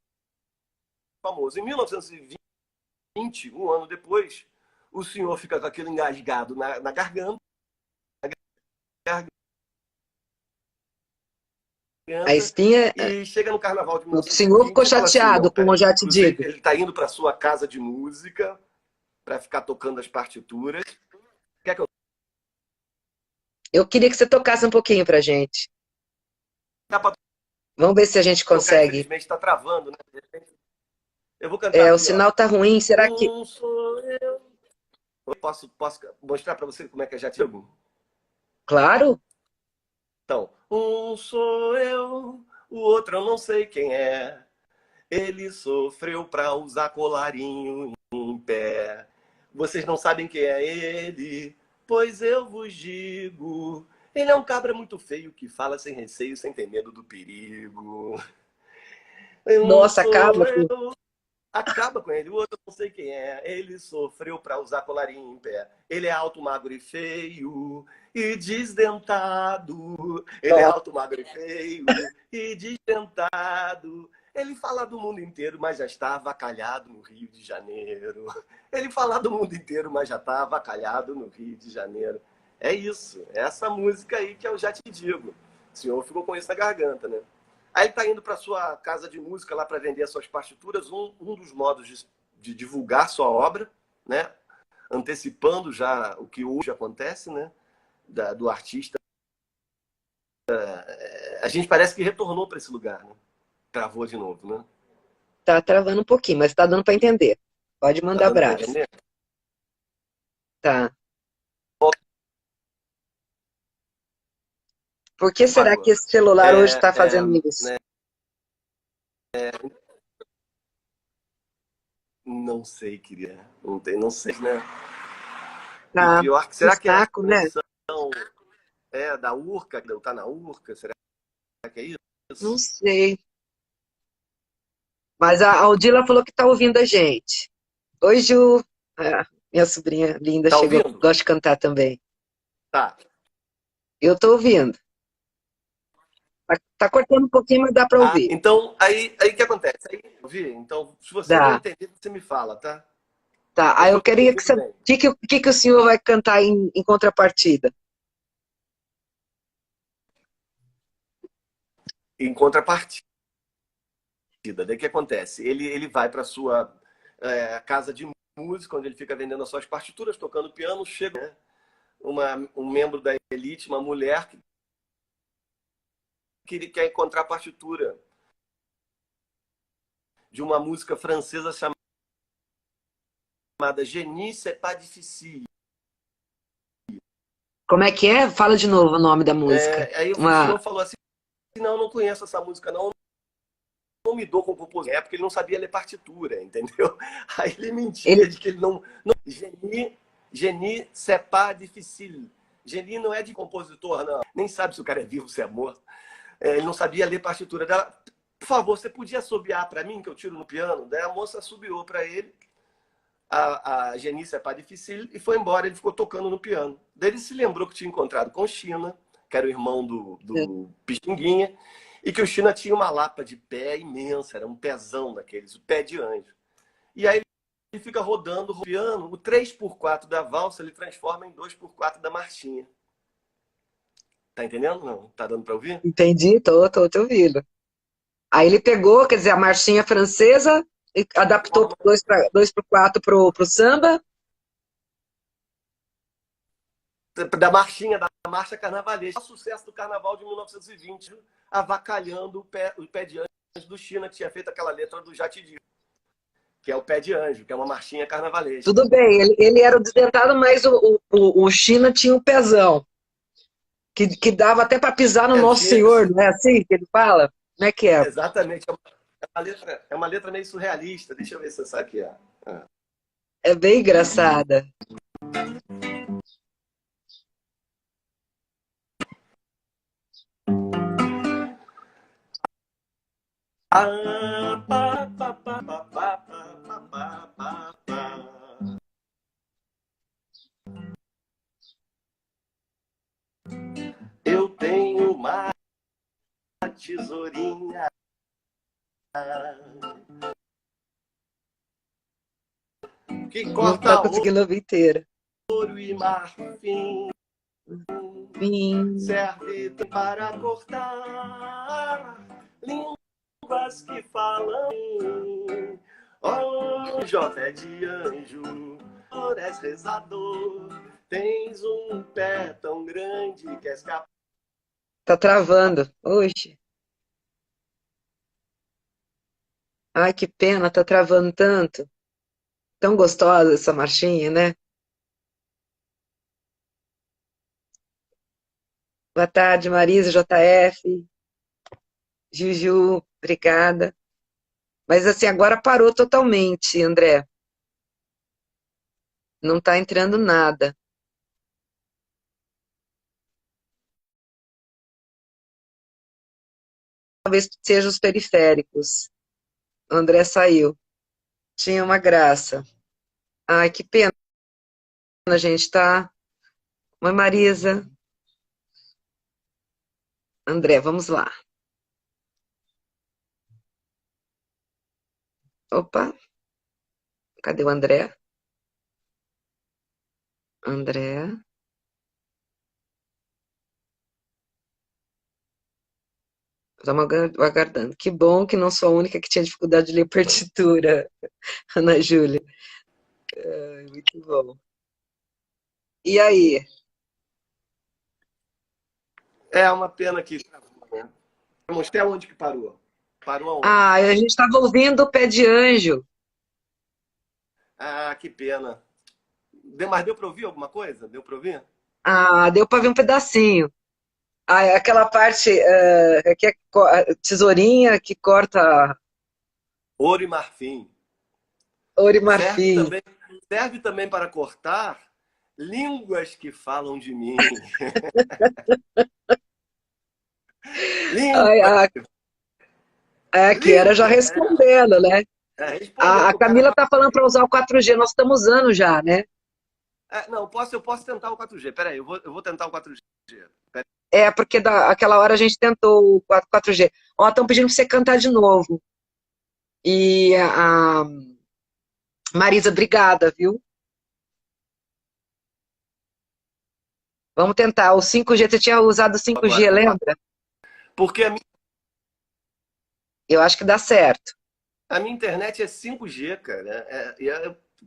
famoso. Em 1920, um ano depois, o senhor fica com aquilo engasgado na garganta, A espinha, e chega no carnaval de o senhor ficou 1920 e fala assim: chateado não, com o peraí, Já Te cruzei, Digo. ele está indo para sua casa de música para ficar tocando as partituras. Quer que eu Eu queria que você tocasse um pouquinho pra gente. dá para Vamos ver se a gente tocar? consegue. Infelizmente está travando, né? Eu vou cantar É, o aqui, ó. sinal tá ruim. Será que. Sou eu. Posso mostrar para você como é que é já digo? Claro? Então, um sou eu, o outro eu não sei quem é. Ele sofreu para usar colarinho em pé. Vocês não sabem quem é ele, pois eu vos digo. Ele é um cabra muito feio que fala sem receio, sem ter medo do perigo. Eu não Nossa, sou acaba. eu. Acaba com ele. O outro eu não sei quem é. Ele sofreu para usar colarinho em pé. Ele é alto, magro e feio e desdentado. Ele é Nossa, alto, magro e feio e desdentado. Ele fala do mundo inteiro, mas já está avacalhado no Rio de Janeiro. Ele fala do mundo inteiro, mas já está avacalhado no Rio de Janeiro. É isso. É essa música aí que eu já te digo. O senhor ficou com isso na garganta, né? Aí ele está indo para sua casa de música lá para vender as suas partituras. Um dos modos de divulgar sua obra, né? Antecipando já o que hoje acontece, né? Do artista. A gente parece que retornou para esse lugar, né? Travou de novo, né? tá travando um pouquinho, mas tá dando pra entender. Pode Tá mandar dando para brasa. entender? Tá. Por que será que Parou. esse celular hoje É, tá fazendo isso? né? Não sei, queria. Não sei, né? E o Tá. pior que Que será que é a saco, né? conexão da Urca, que não tá na Urca? Será que é Não isso? sei. Mas a Aldila falou que tá ouvindo a gente. Oi, Ju. Ah, minha sobrinha linda Tá chegou. ouvindo? Gosta de cantar também. Tá. Eu tô ouvindo. Tá cortando um pouquinho, mas dá pra Ah, ouvir. então, aí o que acontece? Aí, ouvi? Então, se você não Dá. entender, você me fala, tá? Tá. Eu Aí eu estou te queria que ouvindo você. O bem. que o senhor vai cantar em contrapartida? Em contrapartida, daí o que acontece? Ele vai para sua casa de música, onde ele fica vendendo as suas partituras, tocando piano, chega, né, um membro da elite, uma mulher que ele quer encontrar a partitura de uma música francesa chamada Génie, c'est pas difficile. Como é que é? Fala de novo o nome da música. Aí o Uma... senhor falou assim, não, não conheço essa música, não me dou com o compositor. É porque ele não sabia ler partitura, entendeu? Aí ele mentia Ele... de que ele não Génie, c'est pas difficile. Génie não é de compositor, não. Nem sabe se o cara é vivo, se é morto. Ele não sabia ler partitura dela. Por favor, você podia assobiar para mim, que eu tiro no piano? Daí a moça assobiou para ele, a Genice é pas difficile, e foi embora. Ele ficou tocando no piano. Daí ele se lembrou que tinha encontrado com China, que era o irmão do Pixinguinha, e que o China tinha uma lapa de pé imensa, era um pezão daqueles, o pé de anjo. E aí ele fica rodando o piano, o 3x4 da valsa ele transforma em 2x4 da marchinha. Tá entendendo? Não? Tá dando para ouvir? Entendi, tô te ouvindo. Aí ele pegou, quer dizer, a marchinha francesa e adaptou Forma 2/4 pro samba. da marchinha, da marcha carnavalesca. O sucesso do carnaval de 1920, avacalhando o pé de anjo do China, que tinha feito aquela letra do Já Te Digo, que é o pé de anjo, que é uma marchinha carnavalesca. Tudo bem, ele era o desdentado, mas o China tinha um pezão, que dava até para pisar no Nosso Tinha, Senhor, não é assim que ele fala? Como é que é? exatamente. É uma letra meio surrealista. Deixa eu ver se você sabe aqui. Ó. É bem engraçada. Eu tenho uma tesourinha que Não tá corta conseguindo ouvir inteira. ouro e marfim. Sim. Serve para cortar línguas que falam. Oh, Jové de anjo, és rezador, tens um pé tão grande que és capaz. Tá travando. Oxe. Ai, que pena, tá travando tanto. Tão gostosa essa marchinha, né? Boa tarde, Marisa, JF, Juju, obrigada. Mas assim, agora parou totalmente, André. Não tá entrando nada. Talvez seja os periféricos. O André saiu. Tinha uma graça. Ai, que pena, gente, tá? Oi, Marisa. André, vamos lá. Opa, cadê o André? André. Estamos aguardando. Que bom que não sou a única que tinha dificuldade de ler partitura, Ana Júlia. Ai, muito bom. E aí? É uma pena que. Até onde que parou? Parou aonde? Ah, a gente estava ouvindo o Pé de Anjo. Ah, que pena. Mas deu para ouvir alguma coisa? Deu para ouvir? Ah, deu para ver um pedacinho. Ah, aquela parte que é tesourinha que corta Ouro e marfim. ouro e Serve marfim. também, serve também para cortar línguas que falam de mim. Ai, Língua, que era já língua. respondendo, né? Respondeu A pro cara. Camila tá falando para usar o 4G, nós estamos usando já, né? Não, eu posso tentar o 4G. Peraí, eu vou tentar o 4G. Peraí. É, porque aquela hora a gente tentou o 4G. Ó, estão pedindo para você cantar de novo. E a Marisa, obrigada, viu? Vamos tentar. O 5G, você tinha usado o Agora, 5G, lembra? porque Eu acho que dá certo. a minha internet é 5G, cara.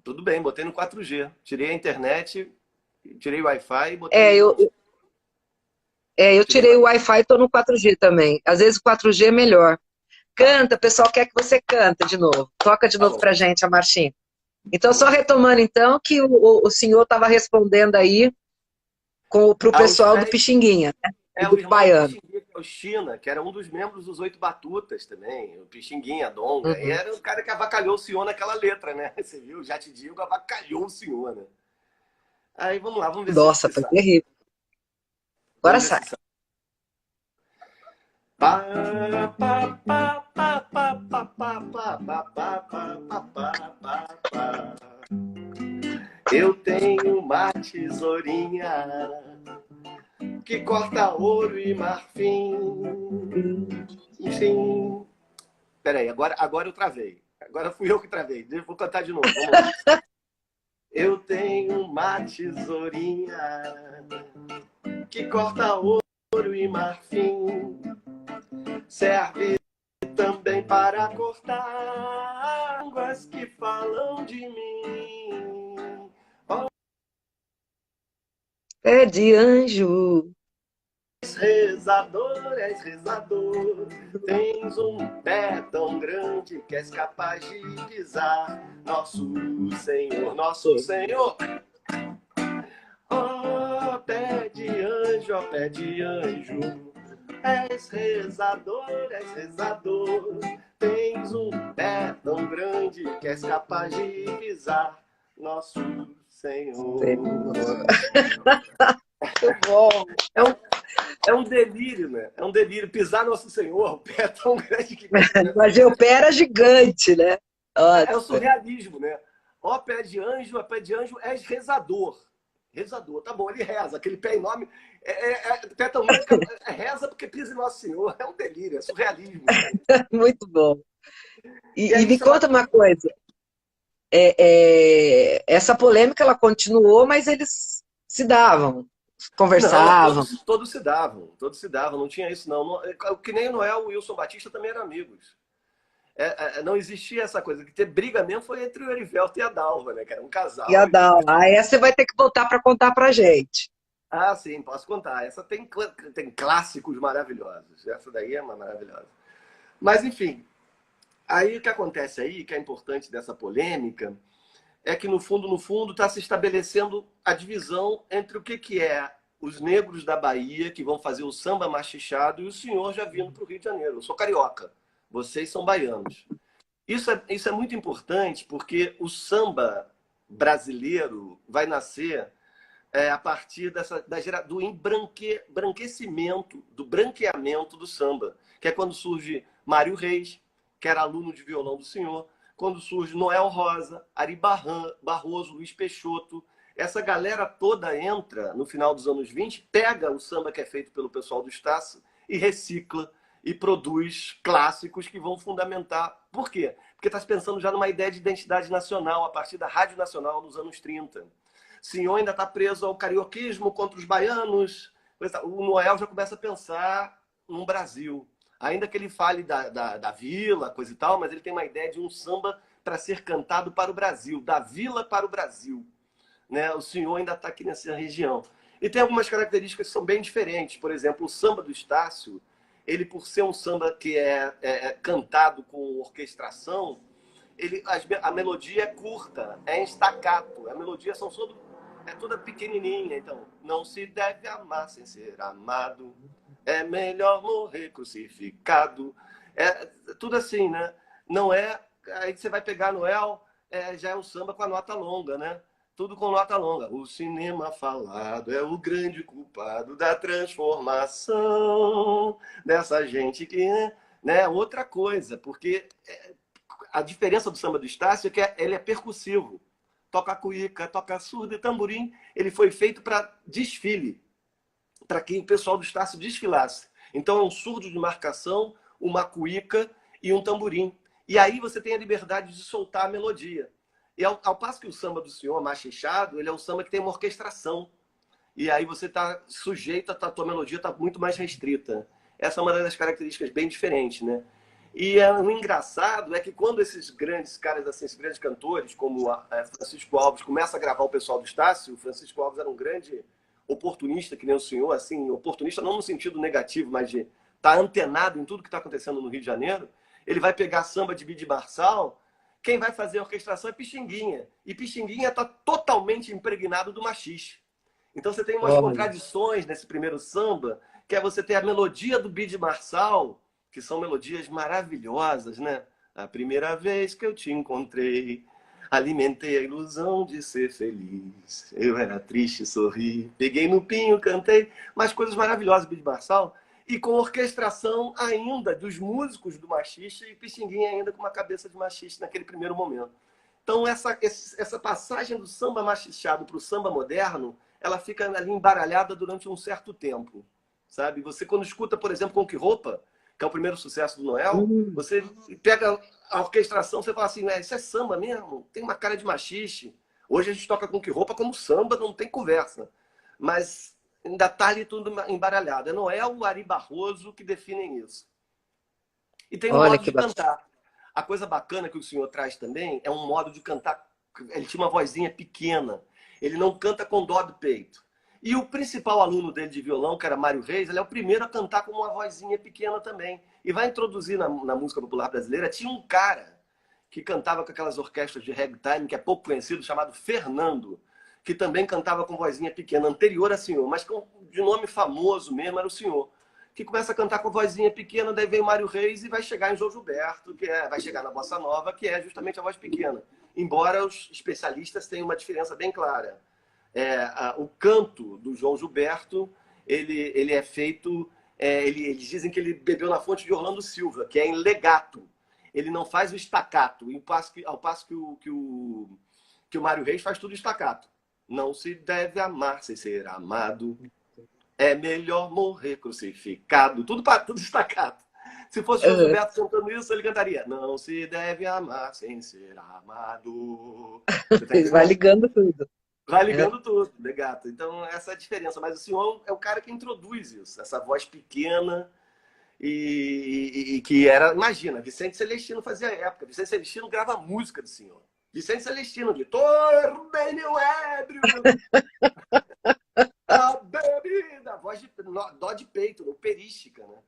Tudo bem, botei no 4G. Tirei a internet, tirei o Wi-Fi e É, botei eu, no. eu Tirei tirei o Wi-Fi e tô no 4G também. Às vezes o 4G é melhor. Tá, Canta, o pessoal quer que você canta de novo. Toca de tá novo bom, pra gente, a marchinha. Então, só vamos lá. retomando então, que o senhor estava respondendo aí pro Aos pessoal do pés Pixinguinha, né? E o do irmão do Baiano. Pixinguinha, que é o China, que era um dos membros dos Oito Batutas também, o Pixinguinha, a Donga. E Uhum. era o cara que avacalhou o senhor naquela letra, né? Você viu? Já te digo, avacalhou o senhor, né? Aí vamos lá, vamos ver se Nossa, se foi sabe. terrível. Agora Vamos ver sai. se sabe. Pá, pá, pá, pá, pá, pá, pá, pá, pá, pá, pá, pá, pá, pá. Eu tenho uma tesourinha que corta ouro e marfim. Enfim. Peraí, agora eu travei. Agora fui eu que travei. Vou cantar de novo, vamos lá. Eu tenho uma tesourinha que corta ouro e marfim. Serve também para cortar línguas que falam de mim. É de anjo. És rezador, tens um pé tão grande que és capaz de pisar. Nosso Senhor, nosso Senhor. Ó pé de anjo, ó pé de anjo, és rezador, tens um pé tão grande que és capaz de pisar. Nosso Senhor. Senhor. Muito bom. É um, é um delírio, né? É um delírio. Pisar Nosso Senhor, o pé é tão grande que. Mas o pé era gigante, né? É o Nossa. surrealismo, né? Ó ó pé de anjo, és rezador. Rezador, tá bom, ele reza, aquele pé enorme, pé tão grande que reza porque pisa em Nosso Senhor. É um delírio, é surrealismo isso aí. Muito bom. E E aí me chama. conta uma coisa. Essa polêmica, ela continuou, mas eles se davam, Não, conversavam. todos se davam, não tinha isso não. Que nem o Noel e o Wilson Batista também eram amigos. Não existia essa coisa, que ter briga mesmo foi entre o Erivelto e a Dalva, né? Que era um E a casal. Dal, aí você vai ter que voltar para contar pra gente. Ah, sim, posso contar. Essa tem clássicos maravilhosos. Essa daí é uma maravilhosa. Mas, enfim, aí o que acontece aí, que é importante dessa polêmica, é que no fundo, está se estabelecendo a divisão entre o que é os negros da Bahia, que vão fazer o samba machichado, e o senhor já vindo para o Rio de Janeiro. Eu sou carioca, vocês são baianos. Isso é muito importante porque o samba brasileiro vai nascer a partir do embranquecimento, do branqueamento do samba, que é quando surge Mário Reis, que era aluno de violão do senhor, quando surge Noel Rosa, Ari Barroso, Luiz Peixoto. Essa galera toda entra no final dos anos 20, pega o samba que é feito pelo pessoal do Estácio e recicla e produz clássicos que vão fundamentar. Por quê? Porque está se pensando já numa ideia de identidade nacional a partir da Rádio Nacional nos anos 30. Senhor ainda está preso ao carioquismo contra os baianos. O Noel já começa a pensar no Brasil. Ainda que ele fale da vila, coisa e tal, mas ele tem uma ideia de um samba para ser cantado para o Brasil, da vila para o Brasil. Né? O senhor ainda está aqui nessa região. E tem algumas características que são bem diferentes. Por exemplo, o samba do Estácio, ele por ser um samba que é cantado com orquestração, a melodia é curta, é em staccato. A melodia é toda pequenininha. Então, não se deve amar sem ser amado. É melhor morrer crucificado. É tudo assim, né? Não é. Aí você vai pegar Noel, já é um samba com a nota longa, né? Tudo com nota longa. O cinema falado é o grande culpado da transformação dessa gente que, né? Outra coisa, porque a diferença do samba do Estácio é que ele é percussivo. Toca cuíca, toca surdo e tamborim. Ele foi feito para desfile, para que o pessoal do Estácio desfilasse. Então é um surdo de marcação, uma cuíca e um tamborim. E aí você tem a liberdade de soltar a melodia. E ao passo que o samba do senhor, machichado, ele é um samba que tem uma orquestração. E aí você está sujeito, a tua melodia está muito mais restrita. Essa é uma das características bem diferentes, né? E o engraçado é que quando esses grandes caras, assim, esses grandes cantores, como Francisco Alves, começa a gravar o pessoal do Estácio, o Francisco Alves era um grande oportunista, que nem o senhor, assim, oportunista não no sentido negativo, mas de estar antenado em tudo que está acontecendo no Rio de Janeiro. Ele vai pegar samba de Bide Marçal, quem vai fazer a orquestração é Pixinguinha. E Pixinguinha está totalmente impregnado do machixe. Então você tem umas contradições nesse primeiro samba, que é você ter a melodia do Bide Marçal, que são melodias maravilhosas, né? A primeira vez que eu te encontrei, alimentei a ilusão de ser feliz. Eu era triste, sorri, peguei no pinho, cantei, mas coisas maravilhosas do Bide Marçal, e com orquestração ainda dos músicos do machixe e Pixinguinha ainda com uma cabeça de machixe naquele primeiro momento. Então essa passagem do samba machichado para o samba moderno, ela fica ali embaralhada durante um certo tempo, sabe? Você quando escuta, por exemplo, Com Que Roupa, que é o primeiro sucesso do Noel, você pega a orquestração, você fala assim, isso é samba mesmo? Tem uma cara de machixe. Hoje a gente toca Com Que Roupa como samba, não tem conversa. Mas ainda está ali tudo embaralhado. É Noel e Ari Barroso que definem isso. E tem um Olha modo que de bacana. cantar. A coisa bacana que o senhor traz também é um modo de cantar. Ele tinha uma vozinha pequena. Ele não canta com dó do peito. E o principal aluno dele de violão, que era Mário Reis, ele é o primeiro a cantar com uma vozinha pequena também. E vai introduzir na música popular brasileira. Tinha um cara que cantava com aquelas orquestras de ragtime, que é pouco conhecido, chamado Fernando, que também cantava com vozinha pequena, anterior a senhor, mas de nome famoso mesmo era o senhor, que começa a cantar com vozinha pequena, daí vem Mário Reis e vai chegar em João Gilberto, vai chegar na Bossa Nova, que é justamente a voz pequena. Embora os especialistas tenham uma diferença bem clara. O canto do João Gilberto, ele é feito... eles dizem que ele bebeu na fonte de Orlando Silva, que é em legato. Ele não faz o staccato, ao passo que o Mário Reis faz tudo staccato. Não se deve amar sem ser amado. É melhor morrer crucificado. Tudo staccato. Se fosse o Gilberto cantando isso, ele cantaria: não se deve amar sem ser amado. Você tá Vai entendendo? ligando tudo. Vai ligando tudo, legato. Então, essa é a diferença. Mas o senhor é o cara que introduz isso. Essa voz pequena e que era... Imagina, Vicente Celestino fazia época. Vicente Celestino grava a música do senhor. Vicente Celestino, de Tornei-me ébrio, a bebida, a voz de dó de peito, operística, né?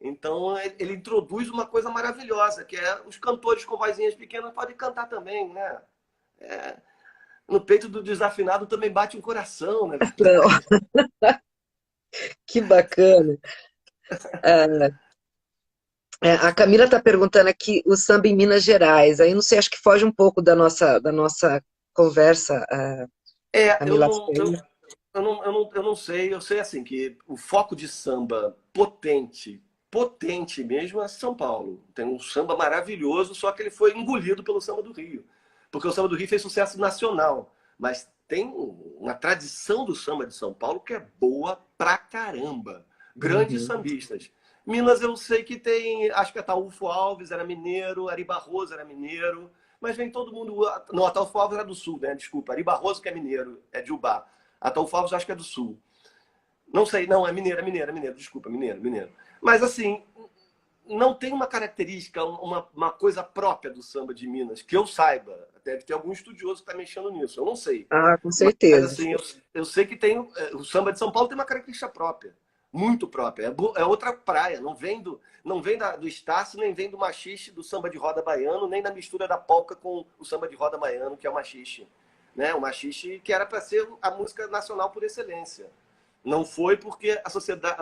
Então ele introduz uma coisa maravilhosa, que é os cantores com vozinhas pequenas podem cantar também, né? No peito do desafinado também bate um coração, né? Não, que bacana. A Camila está perguntando aqui o samba em Minas Gerais. Aí não sei, acho que foge um pouco da nossa conversa, Eu Camila. não, eu não sei. Eu sei assim que o foco de samba potente mesmo é São Paulo. Tem um samba maravilhoso, só que ele foi engolido pelo samba do Rio. Porque o samba do Rio fez sucesso nacional. Mas tem uma tradição do samba de São Paulo que é boa pra caramba. Grandes Uhum. sambistas. Minas eu sei que tem, acho que Ataúfo Alves era mineiro, Ari Barroso era mineiro, mas vem todo mundo... Não, Ataúfo Alves era do Sul, né? Desculpa, Ari Barroso que é mineiro, é de Ubá. Ataúfo Alves acho que é do Sul. Não sei, não, é mineiro, desculpa, mineiro. Mas assim, não tem uma característica, uma coisa própria do samba de Minas, que eu saiba. Deve ter algum estudioso que está mexendo nisso, eu não sei. Ah, com Mas certeza. assim, eu sei que tem. O samba de São Paulo tem uma característica própria, muito própria. É outra praia, não vem do Estácio, nem vem do machixe do samba de roda baiano, nem da mistura da polca com o samba de roda baiano, que é o machixe. Né? O machixe que era para ser a música nacional por excelência. Não foi porque a sociedade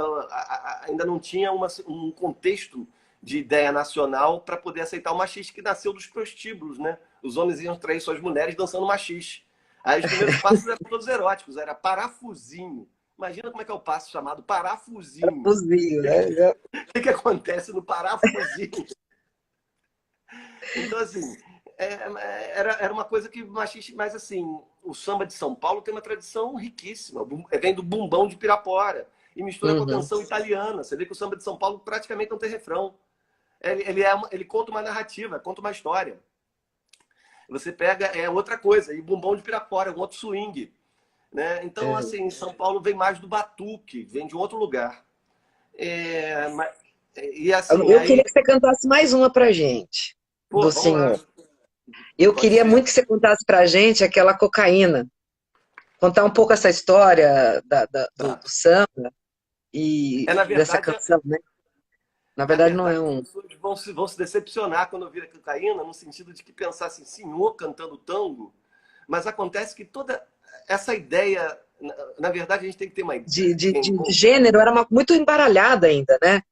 ainda não tinha um contexto de ideia nacional para poder aceitar o machixe, que nasceu dos prostíbulos, né? Os homens iam trair suas mulheres dançando machixe. Aí os primeiros passos eram todos eróticos, era parafusinho. Imagina como é que é o passo chamado parafusinho. Fuzil, né? O que acontece no parafusinho? Então, assim, era uma coisa que machista, mas assim, o samba de São Paulo tem uma tradição riquíssima. Vem do bumbão de Pirapora e mistura com a Uhum. canção italiana. Você vê que o samba de São Paulo praticamente não tem refrão. Ele conta uma narrativa, conta uma história. Você pega, outra coisa, e bumbão de Pirapora, é um outro swing. Né? Então, É. assim, São Paulo vem mais do batuque, vem de um outro lugar. E assim, Eu queria aí, que você cantasse mais uma pra gente, pô, do vamos lá, senhor. Eu pode queria ser. muito que você contasse pra gente aquela cocaína. Contar um pouco essa história do Tá. samba e Na dessa verdade, canção, né? Na Na verdade, não é verdade, as um. pessoas vão se decepcionar quando ouvir a cocaína, no sentido de que pensar assim, senhor cantando tango, mas acontece que toda essa ideia, na verdade, a gente tem que ter uma De gênero era muito embaralhada ainda, né?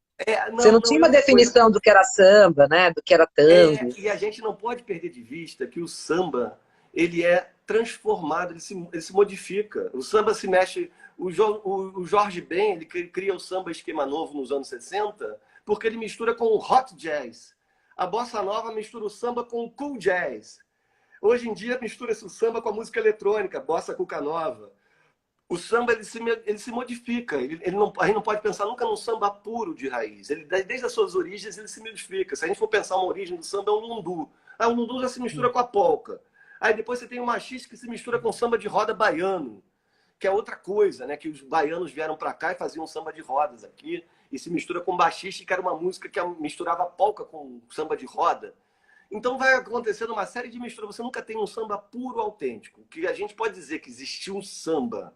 Você não não, tinha é uma uma coisa. definição do que era samba, né? Do que era tango. E a gente não pode perder de vista que o samba, ele é transformado, ele se modifica. O samba se mexe. O Jorge Ben, ele cria o samba esquema novo nos anos 60, porque ele mistura com o hot jazz. A bossa nova mistura o samba com o cool jazz. Hoje em dia mistura-se o samba com a música eletrônica, bossa cuca nova. O samba ele se modifica. A gente não pode pensar nunca num samba puro de raiz. Desde as suas origens, ele se modifica. Se a gente for pensar uma origem do samba, é o lundu. Aí o lundu já se mistura com a polca. Aí depois você tem o machiste que se mistura com samba de roda baiano, que é outra coisa, né? Que os baianos vieram para cá e faziam samba de rodas aqui, e se mistura com baixiste, que era uma música que misturava polca com samba de roda. Então vai acontecendo uma série de misturas. Você nunca tem um samba puro, autêntico. O que a gente pode dizer que existiu um samba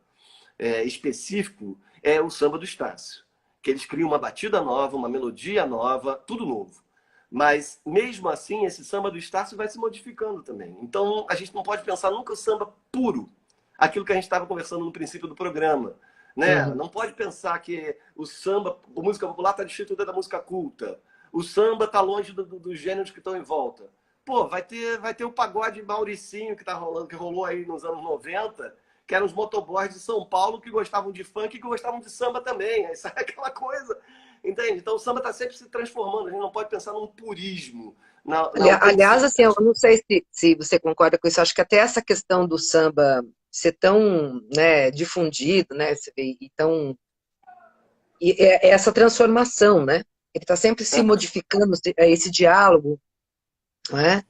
específico é o samba do Estácio. Que eles criam uma batida nova, uma melodia nova, tudo novo. Mas, mesmo assim, esse samba do Estácio vai se modificando também. Então, a gente não pode pensar nunca o samba puro, aquilo que a gente estava conversando no princípio do programa. Né? Uhum. Não pode pensar que o samba, a música popular está destituída da música culta. O samba está longe dos gêneros que estão em volta. Pô, vai ter o pagode Mauricinho que tá rolando, que rolou aí nos anos 90, que eram os motoboys de São Paulo que gostavam de funk e que gostavam de samba também. Aí sai aquela coisa. Entende? Então o samba está sempre se transformando. A gente não pode pensar num purismo, na Aliás, assim, eu autenticidade. não sei se você concorda com isso, acho que até essa questão do samba ser tão, né, difundido, né, e tão, é essa transformação, né? Ele está sempre se modificando, esse diálogo, né?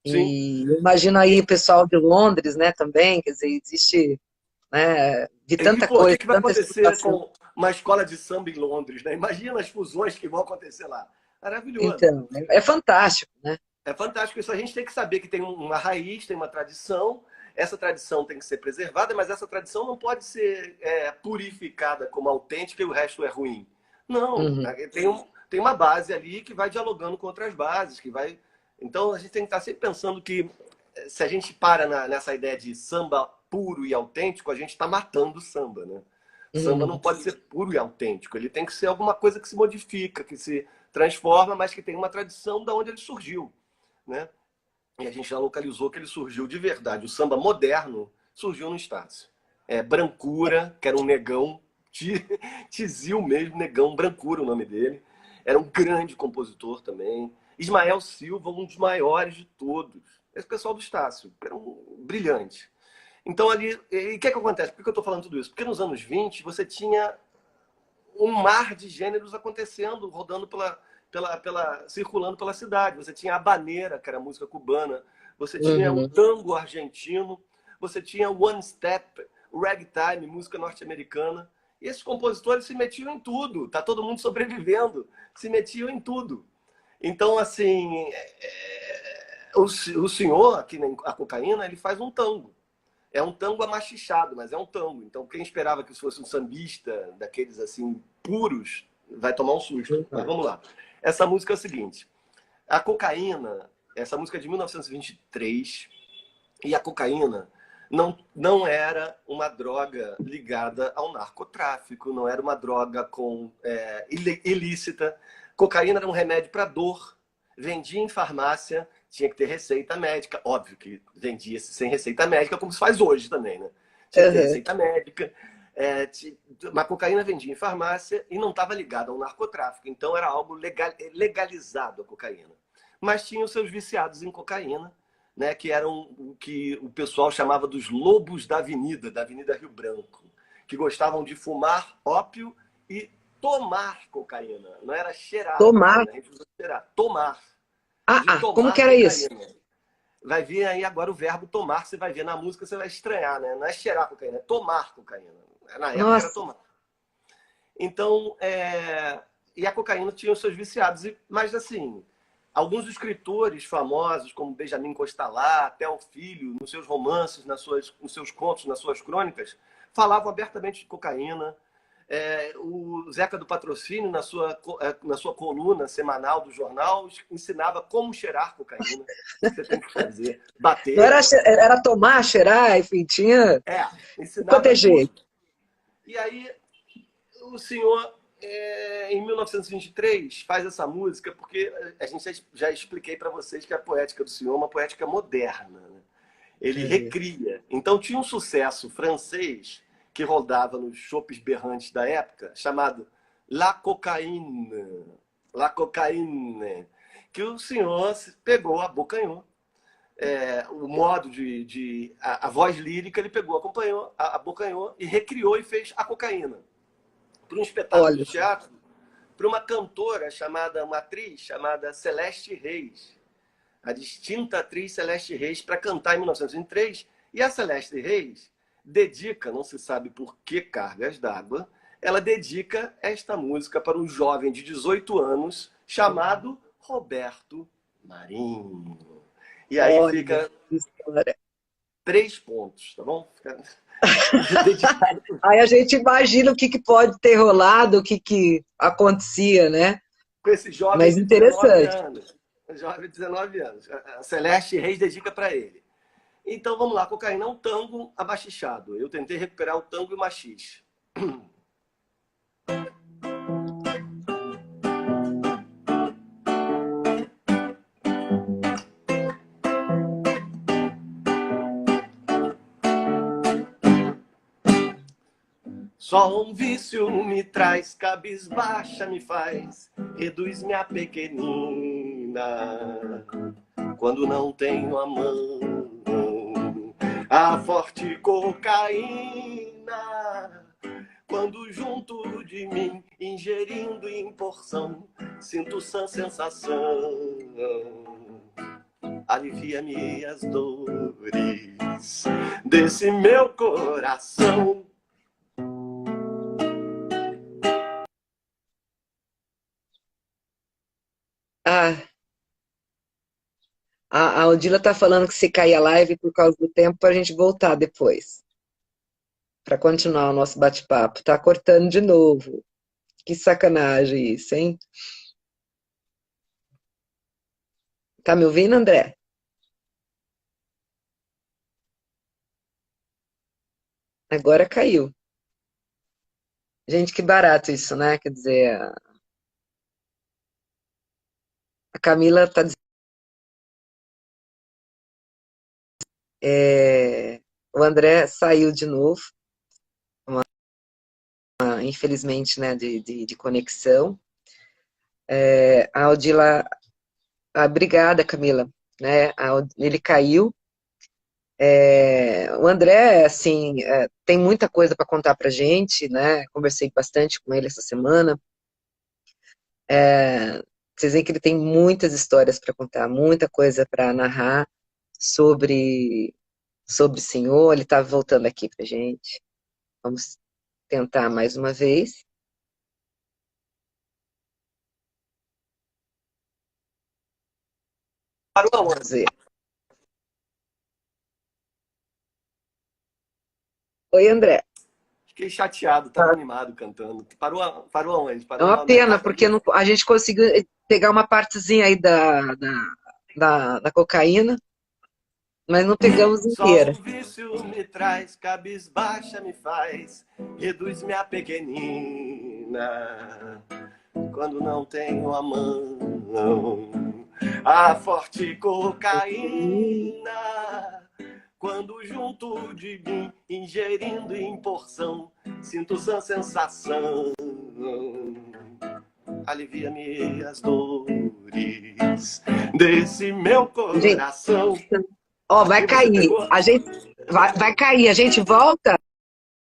Sim. E eu imagino aí o pessoal de Londres, né, também, quer dizer, existe, né, de E, tanta pô, o que, coisa, que vai tanta acontecer explicação. com uma escola de samba em Londres, né? Imagina as fusões que vão acontecer lá. Maravilhoso. Então, é fantástico, né? É fantástico isso. A gente tem que saber que tem uma raiz, tem uma tradição. Essa tradição tem que ser preservada, mas essa tradição não pode ser purificada como autêntica e o resto é ruim. Não, Uhum, né? Tem uma base ali que vai dialogando com outras bases, que vai. Então a gente tem que estar sempre pensando que se a gente para nessa ideia de samba puro e autêntico, a gente está matando o samba, né? Samba não uhum. pode ser puro e autêntico. Ele tem que ser alguma coisa que se modifica, que se transforma, mas que tem uma tradição da onde ele surgiu, né? E a gente já localizou que ele surgiu de verdade. O samba moderno surgiu no Estácio. Brancura, que era um negão, Tizil mesmo, negão, Brancura o nome dele. Era um grande compositor também. Ismael Silva, um dos maiores de todos. Esse pessoal do Estácio, era um brilhante. Então ali, e o que acontece? Por que eu estou falando tudo isso? Porque nos anos 20 você tinha um mar de gêneros acontecendo, rodando circulando pela cidade. Você tinha a habaneira, que era a música cubana, você tinha o Uhum. tango argentino, você tinha o one step, o ragtime, música norte-americana. E esses compositores se metiam em tudo, tá todo mundo sobrevivendo, se metiam em tudo. Então, assim, o senhor, aqui na cocaína, ele faz um tango. É um tango amachichado, mas é um tango. Então, quem esperava que isso fosse um sambista, daqueles assim, puros, vai tomar um susto. Mas vamos lá. Essa música é o seguinte: a cocaína, essa música é de 1923, e a cocaína não era uma droga ligada ao narcotráfico, não era uma droga ilícita. Cocaína era um remédio para dor, vendia em farmácia, tinha que ter receita médica. Óbvio que vendia sem receita médica, como se faz hoje também, né? Tinha que ter Uhum. receita médica. Mas cocaína vendia em farmácia e não estava ligada ao narcotráfico. Então era algo legalizado a cocaína. mas tinha os seus viciados em cocaína, né, que eram o que o pessoal chamava dos lobos da Avenida Rio Branco, que gostavam de fumar ópio e tomar cocaína. Não era cheirar a Tomar. cocaína, a gente usa cheirar, tomar. De Como que tomar era isso? cocaína. Vai vir aí agora o verbo tomar, você vai ver na música, você vai estranhar, né? Não é cheirar cocaína, é tomar cocaína. Na época era Nossa, tomar. Então, e a cocaína tinha os seus viciados. Mas, assim, alguns escritores famosos, como Benjamin Constant, Theo Filho, nos seus romances, nos seus contos, nas suas crônicas, falavam abertamente de cocaína. O Zeca do Patrocínio, na sua coluna semanal do jornal, ensinava como cheirar cocaína. O que você tem que fazer? não Bater. era, era tomar, cheirar, enfim, tinha quanto Ensinava é tudo. jeito. E aí, o senhor, em 1923, faz essa música, porque a gente já expliquei para vocês que a poética do senhor é uma poética moderna. Né? Ele recria. Então, tinha um sucesso francês que rodava nos chopes berrantes da época, chamado La Cocaïne. La Cocaïne. Que o senhor pegou, abocanhou. O modo a voz lírica, ele pegou, acompanhou, abocanhou e recriou e fez a cocaína. Para um espetáculo de teatro, para uma cantora uma atriz chamada Celeste Reis. A distinta atriz Celeste Reis, para cantar em 1903. E a Celeste Reis dedica, não se sabe por que cargas d'água, ela dedica esta música para um jovem de 18 anos chamado Roberto Marinho. E aí fica 3 pontos, tá bom? Aí a gente imagina o que pode ter rolado, o que acontecia, né? Com esse jovem Mas de 19 interessante. anos. Um jovem de 19 anos. A Celeste Reis dedica para ele. Então, vamos lá. Cocaína é um tango abaxichado. Eu tentei recuperar o tango e o machixe. Só um vício me traz, cabisbaixa me faz, reduz minha pequenina. Quando não tenho a mão, a forte cocaína. Quando junto de mim, ingerindo em porção, sinto sã sensação. Alivia-me as dores desse meu coração. A Odila tá falando que se cair a live por causa do tempo, para a gente voltar depois. Para continuar o nosso bate-papo. Tá cortando de novo. Que sacanagem isso, hein? Tá me ouvindo, André? Agora caiu. Gente, que barato isso, né? Quer dizer, a Camila tá dizendo. O André saiu de novo, infelizmente, né, de conexão. A Odila. Obrigada, Camila. Né? Ele caiu. O André, assim, tem muita coisa para contar para gente, né? Conversei bastante com ele essa semana. Vocês veem que ele tem muitas histórias para contar, muita coisa para narrar sobre o Senhor. Ele está voltando aqui para gente. Vamos tentar mais uma vez. Parou aonde? Oi, André. Fiquei chateado, estava animado cantando. Parou aonde? É Parou uma na pena, metade da porque música? a gente conseguiu pegar uma partezinha aí da cocaína, mas não pegamos Só inteira. um vício me traz, cabisbaixa me faz, reduz minha pequenina. Quando não tenho a mão, a forte cocaína. Quando junto de mim, ingerindo em porção, sinto sã sensação. Alivia-me as dores quis desse meu Gente, coração. ó, vai E você cair. pegou? A gente vai cair. A gente volta